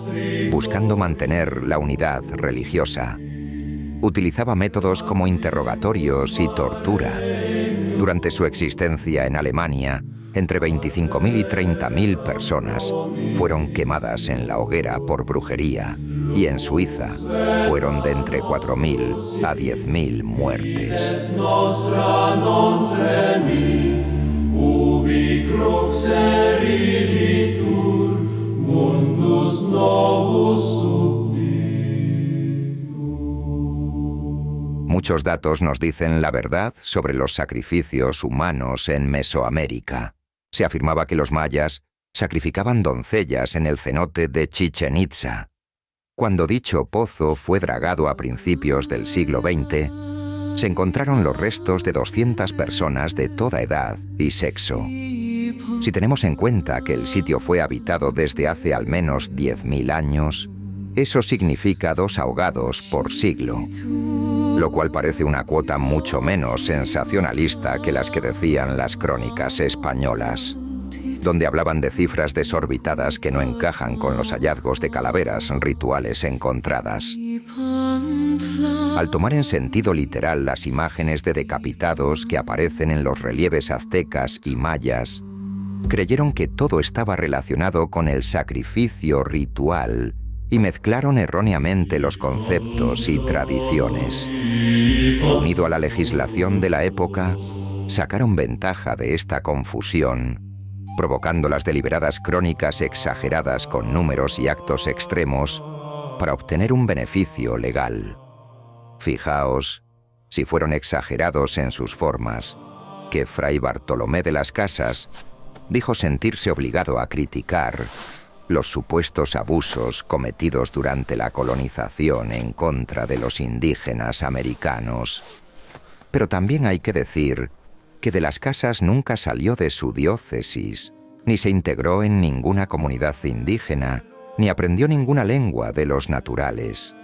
buscando mantener la unidad religiosa. Utilizaba métodos como interrogatorios y tortura. Durante su existencia en Alemania, entre 25.000 y 30.000 personas fueron quemadas en la hoguera por brujería, y en Suiza fueron de entre 4.000 a 10.000 muertes. Muchos datos nos dicen la verdad sobre los sacrificios humanos en Mesoamérica. Se afirmaba que los mayas sacrificaban doncellas en el cenote de Chichén Itzá. Cuando dicho pozo fue dragado a principios del siglo XX, se encontraron los restos de 200 personas de toda edad y sexo. Si tenemos en cuenta que el sitio fue habitado desde hace al menos 10.000 años, eso significa 2 ahogados por siglo, lo cual parece una cuota mucho menos sensacionalista que las que decían las crónicas españolas, donde hablaban de cifras desorbitadas que no encajan con los hallazgos de calaveras rituales encontradas. Al tomar en sentido literal las imágenes de decapitados que aparecen en los relieves aztecas y mayas, creyeron que todo estaba relacionado con el sacrificio ritual y mezclaron erróneamente los conceptos y tradiciones. Unido a la legislación de la época, sacaron ventaja de esta confusión, provocando las deliberadas crónicas exageradas con números y actos extremos para obtener un beneficio legal. Fijaos, si fueron exagerados en sus formas, que Fray Bartolomé de las Casas dijo sentirse obligado a criticar los supuestos abusos cometidos durante la colonización en contra de los indígenas americanos. Pero también hay que decir que de las Casas nunca salió de su diócesis, ni se integró en ninguna comunidad indígena, ni aprendió ninguna lengua de los naturales.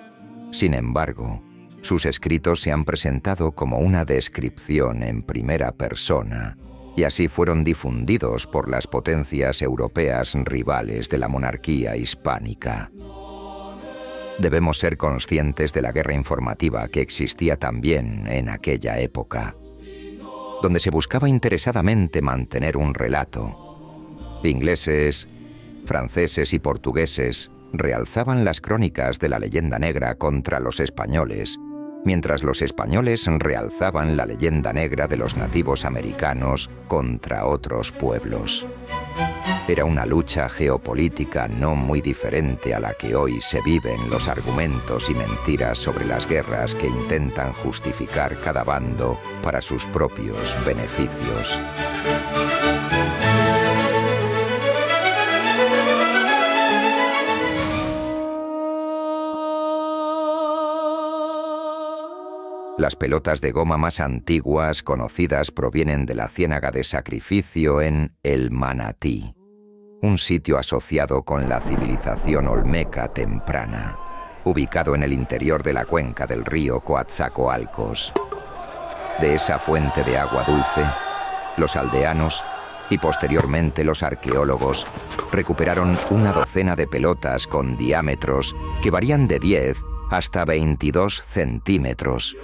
Sin embargo, sus escritos se han presentado como una descripción en primera persona, y así fueron difundidos por las potencias europeas rivales de la monarquía hispánica. Debemos ser conscientes de la guerra informativa que existía también en aquella época, donde se buscaba interesadamente mantener un relato. Ingleses, franceses y portugueses realzaban las crónicas de la leyenda negra contra los españoles, mientras los españoles realzaban la leyenda negra de los nativos americanos contra otros pueblos. Era una lucha geopolítica no muy diferente a la que hoy se vive en los argumentos y mentiras sobre las guerras que intentan justificar cada bando para sus propios beneficios. Las pelotas de goma más antiguas conocidas provienen de la ciénaga de sacrificio en El Manatí, un sitio asociado con la civilización olmeca temprana, ubicado en el interior de la cuenca del río Coatzacoalcos. De esa fuente de agua dulce, los aldeanos y posteriormente los arqueólogos recuperaron una docena de pelotas con diámetros que varían de 10 hasta 22 centímetros.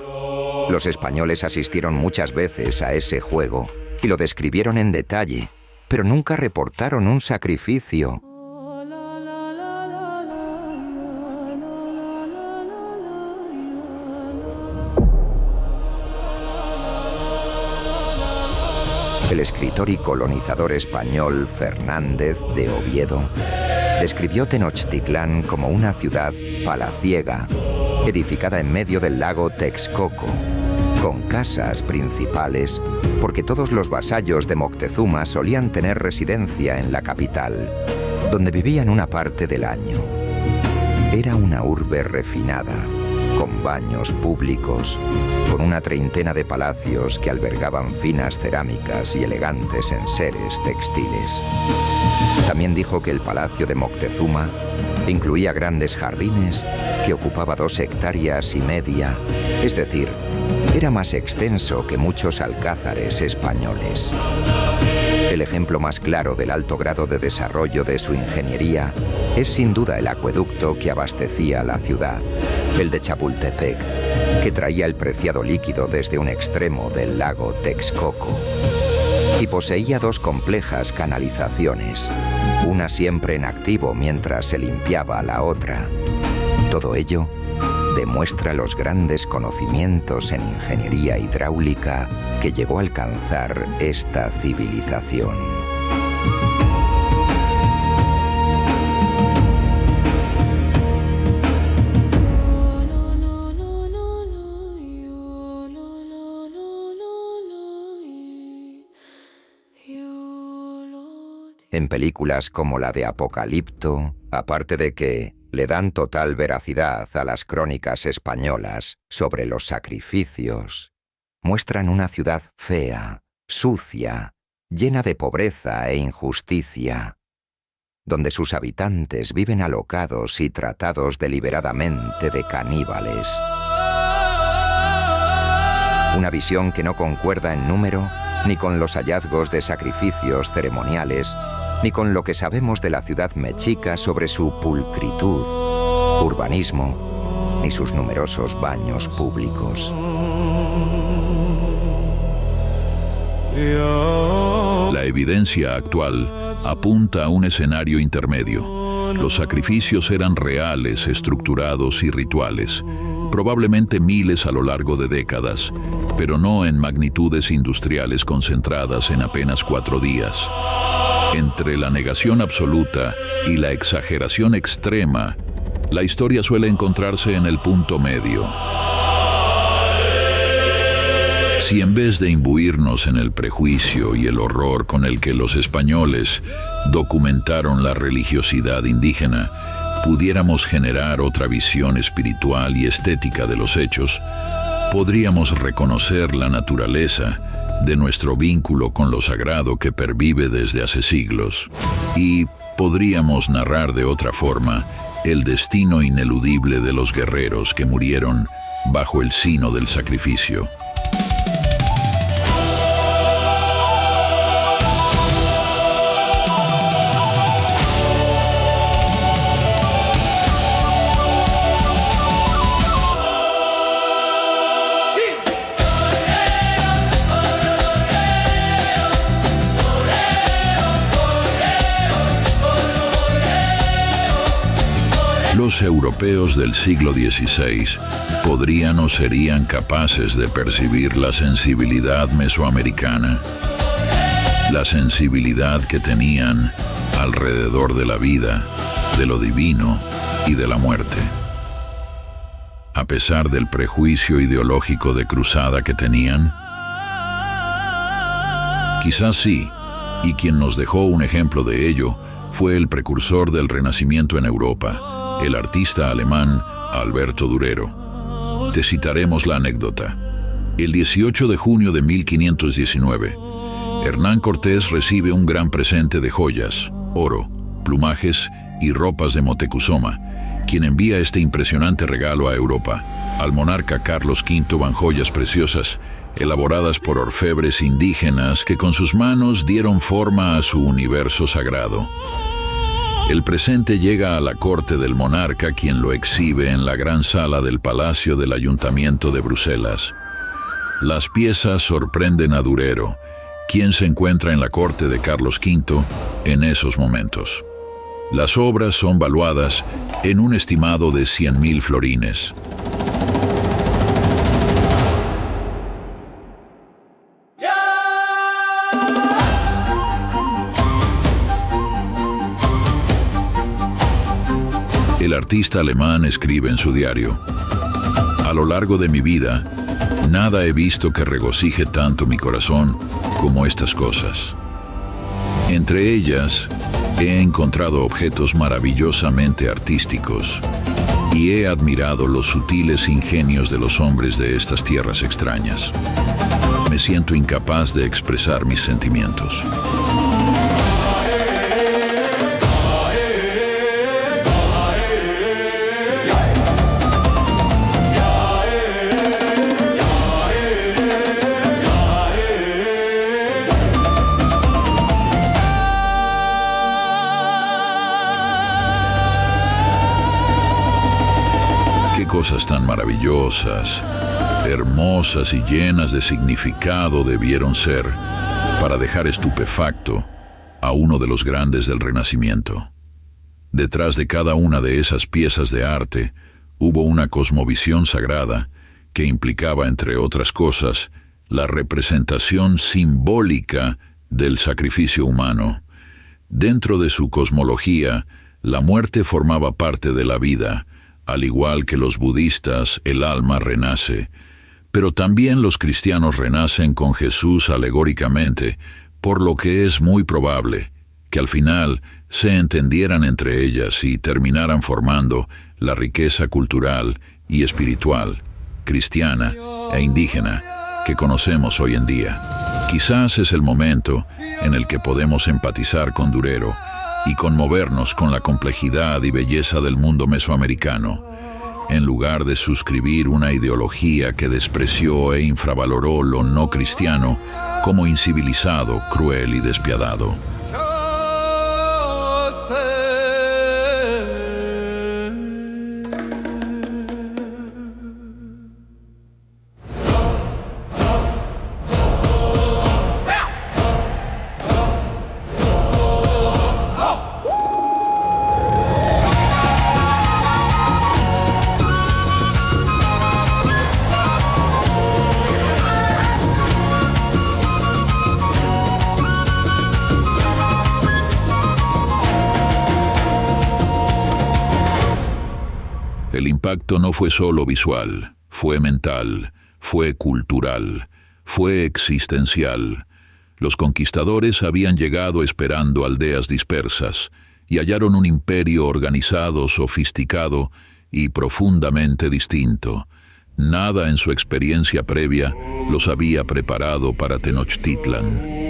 Los españoles asistieron muchas veces a ese juego y lo describieron en detalle, pero nunca reportaron un sacrificio. El escritor y colonizador español Fernández de Oviedo describió Tenochtitlán como una ciudad palaciega, edificada en medio del lago Texcoco, con casas principales, porque todos los vasallos de Moctezuma solían tener residencia en la capital, donde vivían una parte del año. Era una urbe refinada, con baños públicos, con una treintena de palacios que albergaban finas cerámicas y elegantes enseres textiles. También dijo que el palacio de Moctezuma incluía grandes jardines que ocupaba 2,5 hectáreas, es decir, era más extenso que muchos alcázares españoles. El ejemplo más claro del alto grado de desarrollo de su ingeniería es sin duda el acueducto que abastecía la ciudad, el de Chapultepec, que traía el preciado líquido desde un extremo del lago Texcoco. Y poseía 2 complejas canalizaciones, una siempre en activo mientras se limpiaba la otra. Todo ello demuestra los grandes conocimientos en ingeniería hidráulica que llegó a alcanzar esta civilización. En películas como la de Apocalipto, aparte de que le dan total veracidad a las crónicas españolas sobre los sacrificios, muestran una ciudad fea, sucia, llena de pobreza e injusticia, donde sus habitantes viven alocados y tratados deliberadamente de caníbales. Una visión que no concuerda en número ni con los hallazgos de sacrificios ceremoniales, ni con lo que sabemos de la ciudad mexica sobre su pulcritud, urbanismo, ni sus numerosos baños públicos. La evidencia actual apunta a un escenario intermedio. Los sacrificios eran reales, estructurados y rituales, probablemente miles a lo largo de décadas, pero no en magnitudes industriales concentradas en apenas 4 días. Entre la negación absoluta y la exageración extrema, la historia suele encontrarse en el punto medio. Si en vez de imbuirnos en el prejuicio y el horror con el que los españoles documentaron la religiosidad indígena, pudiéramos generar otra visión espiritual y estética de los hechos, podríamos reconocer la naturaleza de nuestro vínculo con lo sagrado que pervive desde hace siglos, y podríamos narrar de otra forma el destino ineludible de los guerreros que murieron bajo el sino del sacrificio. Los europeos del siglo XVI podrían o serían capaces de percibir la sensibilidad mesoamericana, la sensibilidad que tenían alrededor de la vida, de lo divino y de la muerte. A pesar del prejuicio ideológico de cruzada que tenían, quizás sí, y quien nos dejó un ejemplo de ello fue el precursor del Renacimiento en Europa, el artista alemán Alberto Durero. Te citaremos la anécdota. El 18 de junio de 1519, Hernán Cortés recibe un gran presente de joyas, oro, plumajes y ropas de Moctezuma, quien envía este impresionante regalo a Europa. Al monarca Carlos V van joyas preciosas, elaboradas por orfebres indígenas que con sus manos dieron forma a su universo sagrado. El presente llega a la corte del monarca, quien lo exhibe en la gran sala del Palacio del Ayuntamiento de Bruselas. Las piezas sorprenden a Durero, quien se encuentra en la corte de Carlos V en esos momentos. Las obras son valuadas en un estimado de 100.000 florines. El artista alemán escribe en su diario: A lo largo de mi vida, nada he visto que regocije tanto mi corazón como estas cosas. Entre ellas, he encontrado objetos maravillosamente artísticos y he admirado los sutiles ingenios de los hombres de estas tierras extrañas. Me siento incapaz de expresar mis sentimientos. Cosas tan maravillosas, hermosas y llenas de significado debieron ser para dejar estupefacto a uno de los grandes del Renacimiento. Detrás de cada una de esas piezas de arte hubo una cosmovisión sagrada que implicaba, entre otras cosas, la representación simbólica del sacrificio humano. Dentro de su cosmología, la muerte formaba parte de la vida. Al igual que los budistas, el alma renace, pero también los cristianos renacen con Jesús alegóricamente, por lo que es muy probable que al final se entendieran entre ellas y terminaran formando la riqueza cultural y espiritual, cristiana e indígena que conocemos hoy en día. Quizás es el momento en el que podemos empatizar con Durero y conmovernos con la complejidad y belleza del mundo mesoamericano, en lugar de suscribir una ideología que despreció e infravaloró lo no cristiano como incivilizado, cruel y despiadado. El impacto no fue solo visual, fue mental, fue cultural, fue existencial. Los conquistadores habían llegado esperando aldeas dispersas y hallaron un imperio organizado, sofisticado y profundamente distinto. Nada en su experiencia previa los había preparado para Tenochtitlan.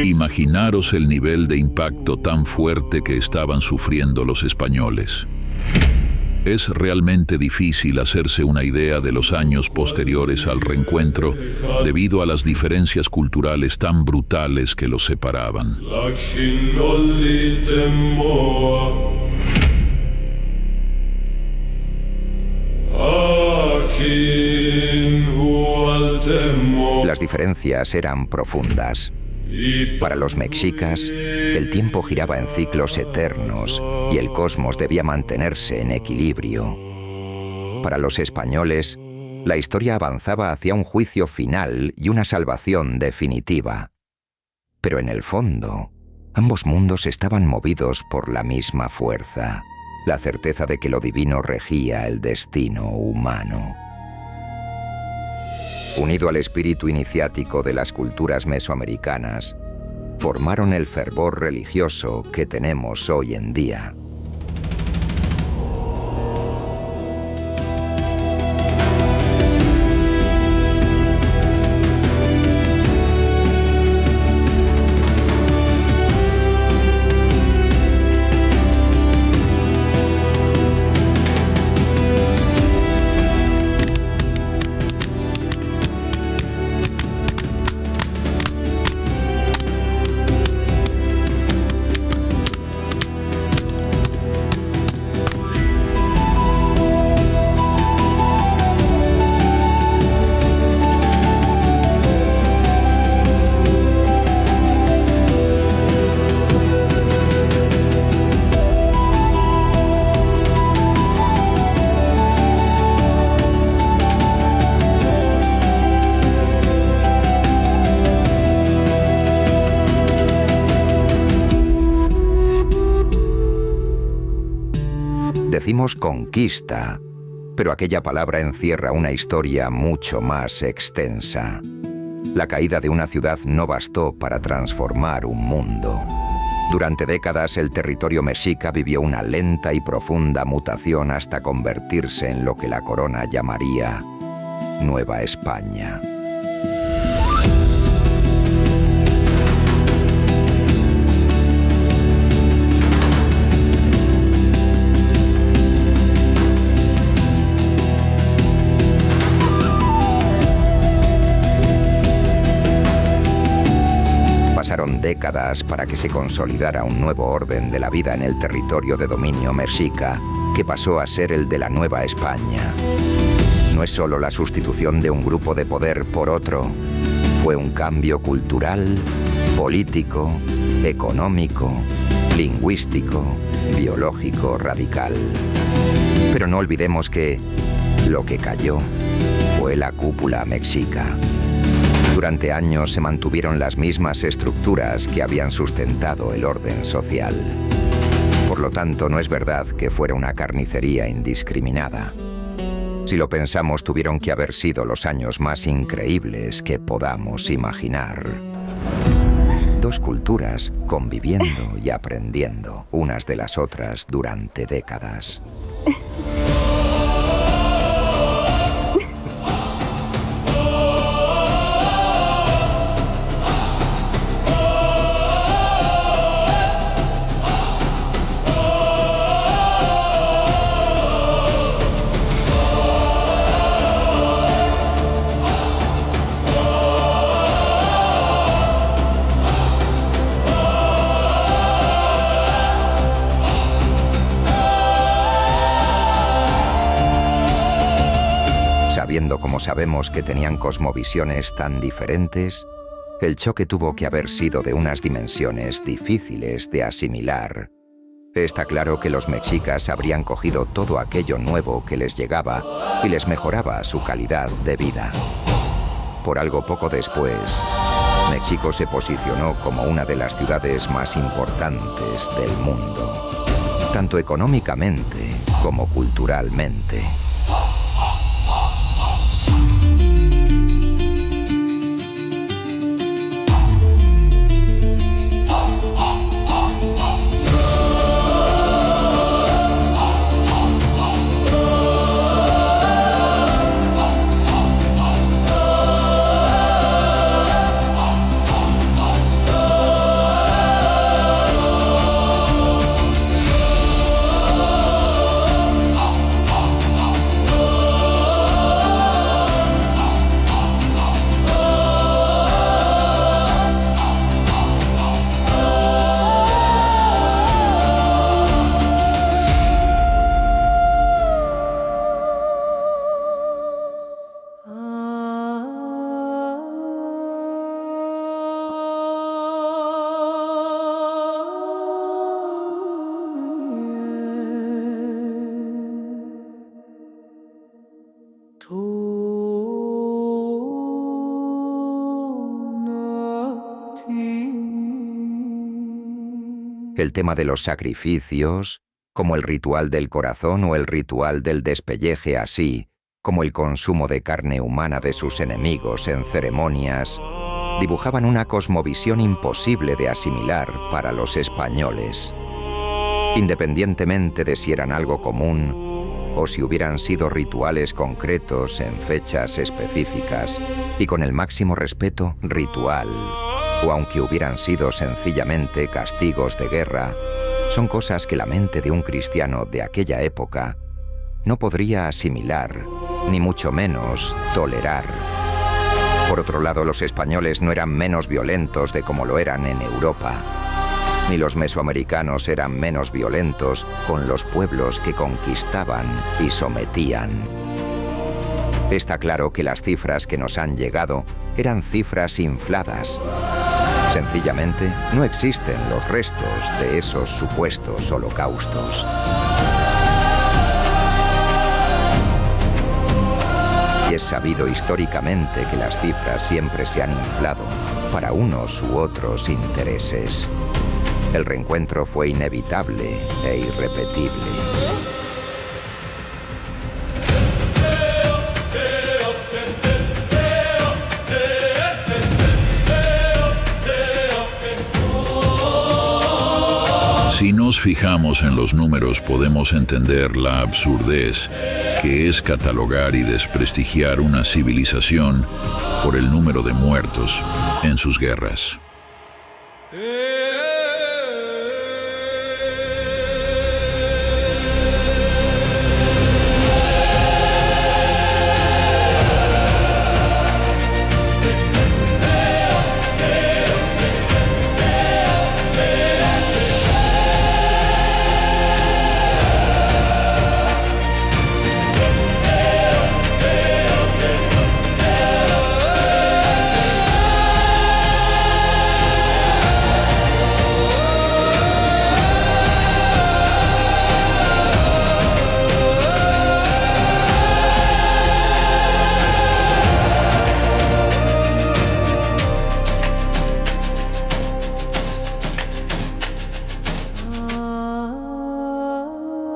Imaginaros el nivel de impacto tan fuerte que estaban sufriendo los españoles. Es realmente difícil hacerse una idea de los años posteriores al reencuentro debido a las diferencias culturales tan brutales que los separaban. Las diferencias eran profundas. Para los mexicas, el tiempo giraba en ciclos eternos y el cosmos debía mantenerse en equilibrio. Para los españoles, la historia avanzaba hacia un juicio final y una salvación definitiva. Pero en el fondo, ambos mundos estaban movidos por la misma fuerza, la certeza de que lo divino regía el destino humano. Unido al espíritu iniciático de las culturas mesoamericanas, formaron el fervor religioso que tenemos hoy en día. Decimos conquista, pero aquella palabra encierra una historia mucho más extensa. La caída de una ciudad no bastó para transformar un mundo. Durante décadas el territorio mexica vivió una lenta y profunda mutación hasta convertirse en lo que la corona llamaría Nueva España. Pasaron décadas para que se consolidara un nuevo orden de la vida en el territorio de dominio mexica, que pasó a ser el de la Nueva España. No es solo la sustitución de un grupo de poder por otro, fue un cambio cultural, político, económico, lingüístico, biológico radical. Pero no olvidemos que lo que cayó fue la cúpula mexica. Durante años se mantuvieron las mismas estructuras que habían sustentado el orden social. Por lo tanto, no es verdad que fuera una carnicería indiscriminada. Si lo pensamos, tuvieron que haber sido los años más increíbles que podamos imaginar. Dos culturas conviviendo y aprendiendo unas de las otras durante décadas. Sabiendo como sabemos que tenían cosmovisiones tan diferentes, el choque tuvo que haber sido de unas dimensiones difíciles de asimilar. Está claro que los mexicas habrían cogido todo aquello nuevo que les llegaba y les mejoraba su calidad de vida. Por algo poco después, México se posicionó como una de las ciudades más importantes del mundo, tanto económicamente como culturalmente. El tema de los sacrificios, como el ritual del corazón o el ritual del despelleje, así como el consumo de carne humana de sus enemigos en ceremonias, dibujaban una cosmovisión imposible de asimilar para los españoles. Independientemente de si eran algo común o si hubieran sido rituales concretos en fechas específicas y con el máximo respeto ritual, o aunque hubieran sido sencillamente castigos de guerra, son cosas que la mente de un cristiano de aquella época no podría asimilar, ni mucho menos tolerar. Por otro lado, los españoles no eran menos violentos de como lo eran en Europa, ni los mesoamericanos eran menos violentos con los pueblos que conquistaban y sometían. Está claro que las cifras que nos han llegado eran cifras infladas. Sencillamente, no existen los restos de esos supuestos holocaustos. Y es sabido históricamente que las cifras siempre se han inflado para unos u otros intereses. El reencuentro fue inevitable e irrepetible. Si nos fijamos en los números, podemos entender la absurdez que es catalogar y desprestigiar una civilización por el número de muertos en sus guerras.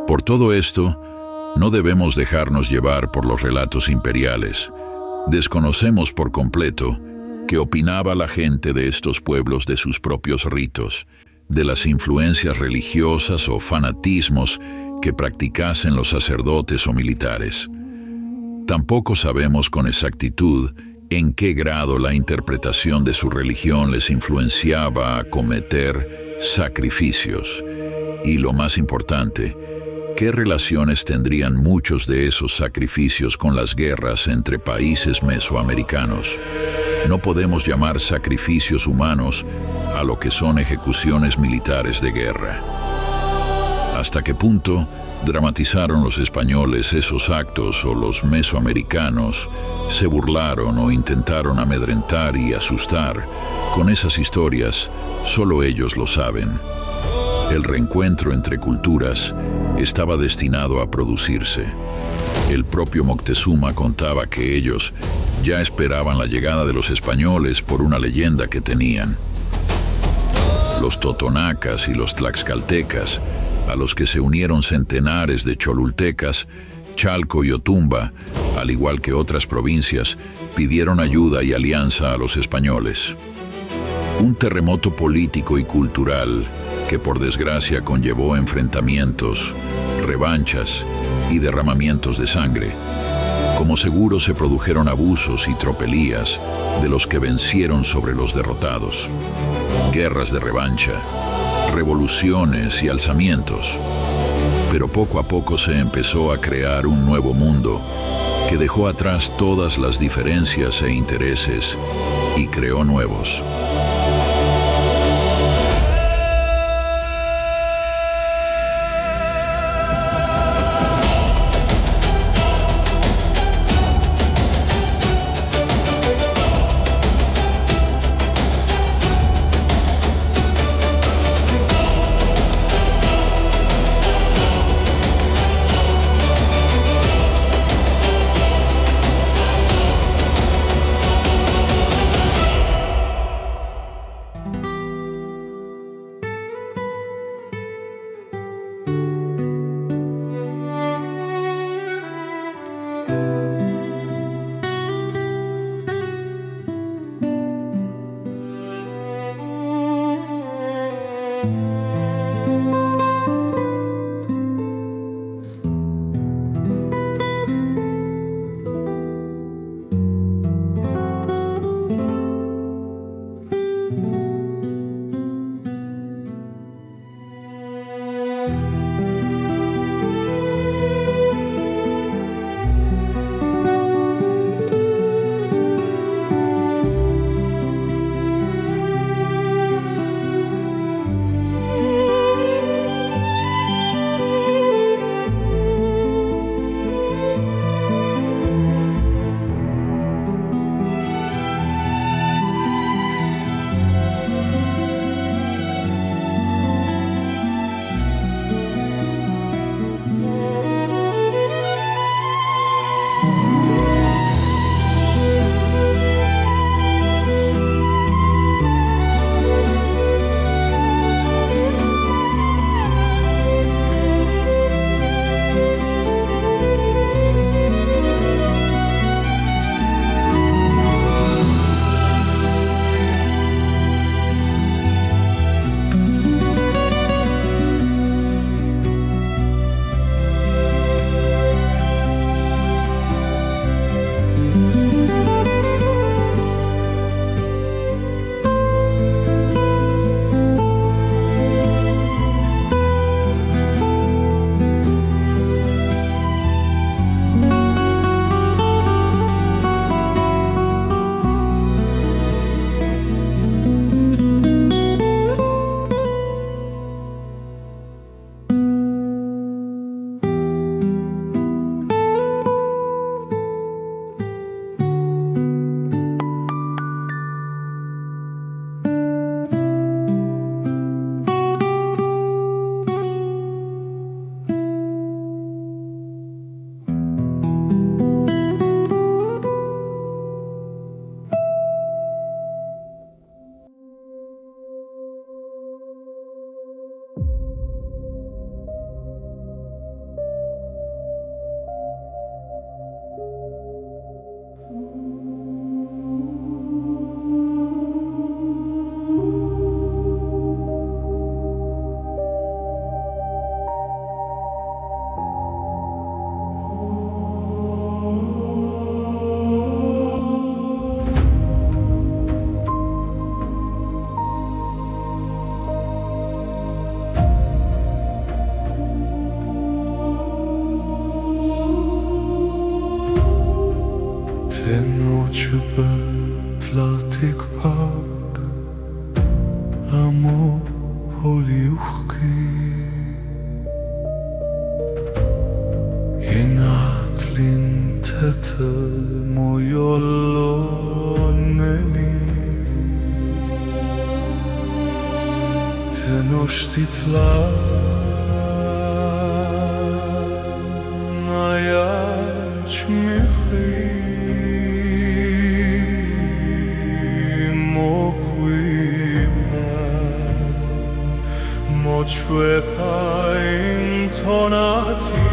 Por todo esto, no debemos dejarnos llevar por los relatos imperiales. Desconocemos por completo qué opinaba la gente de estos pueblos de sus propios ritos, de las influencias religiosas o fanatismos que practicasen los sacerdotes o militares. Tampoco sabemos con exactitud en qué grado la interpretación de su religión les influenciaba a cometer sacrificios. Y lo más importante, ¿qué relaciones tendrían muchos de esos sacrificios con las guerras entre países mesoamericanos? No podemos llamar sacrificios humanos a lo que son ejecuciones militares de guerra. ¿Hasta qué punto dramatizaron los españoles esos actos o los mesoamericanos se burlaron o intentaron amedrentar y asustar con esas historias? Solo ellos lo saben. El reencuentro entre culturas estaba destinado a producirse. El propio Moctezuma contaba que ellos ya esperaban la llegada de los españoles por una leyenda que tenían. Los totonacas y los tlaxcaltecas, a los que se unieron centenares de cholultecas, Chalco y Otumba, al igual que otras provincias, pidieron ayuda y alianza a los españoles. Un terremoto político y cultural que por desgracia conllevó enfrentamientos, revanchas y derramamientos de sangre. Como seguro se produjeron abusos y tropelías de los que vencieron sobre los derrotados, guerras de revancha, revoluciones y alzamientos. Pero poco a poco se empezó a crear un nuevo mundo que dejó atrás todas las diferencias e intereses y creó nuevos. Tenochtitlan, Ayach Mifri, Moquipa, Mochuepa in Tonati.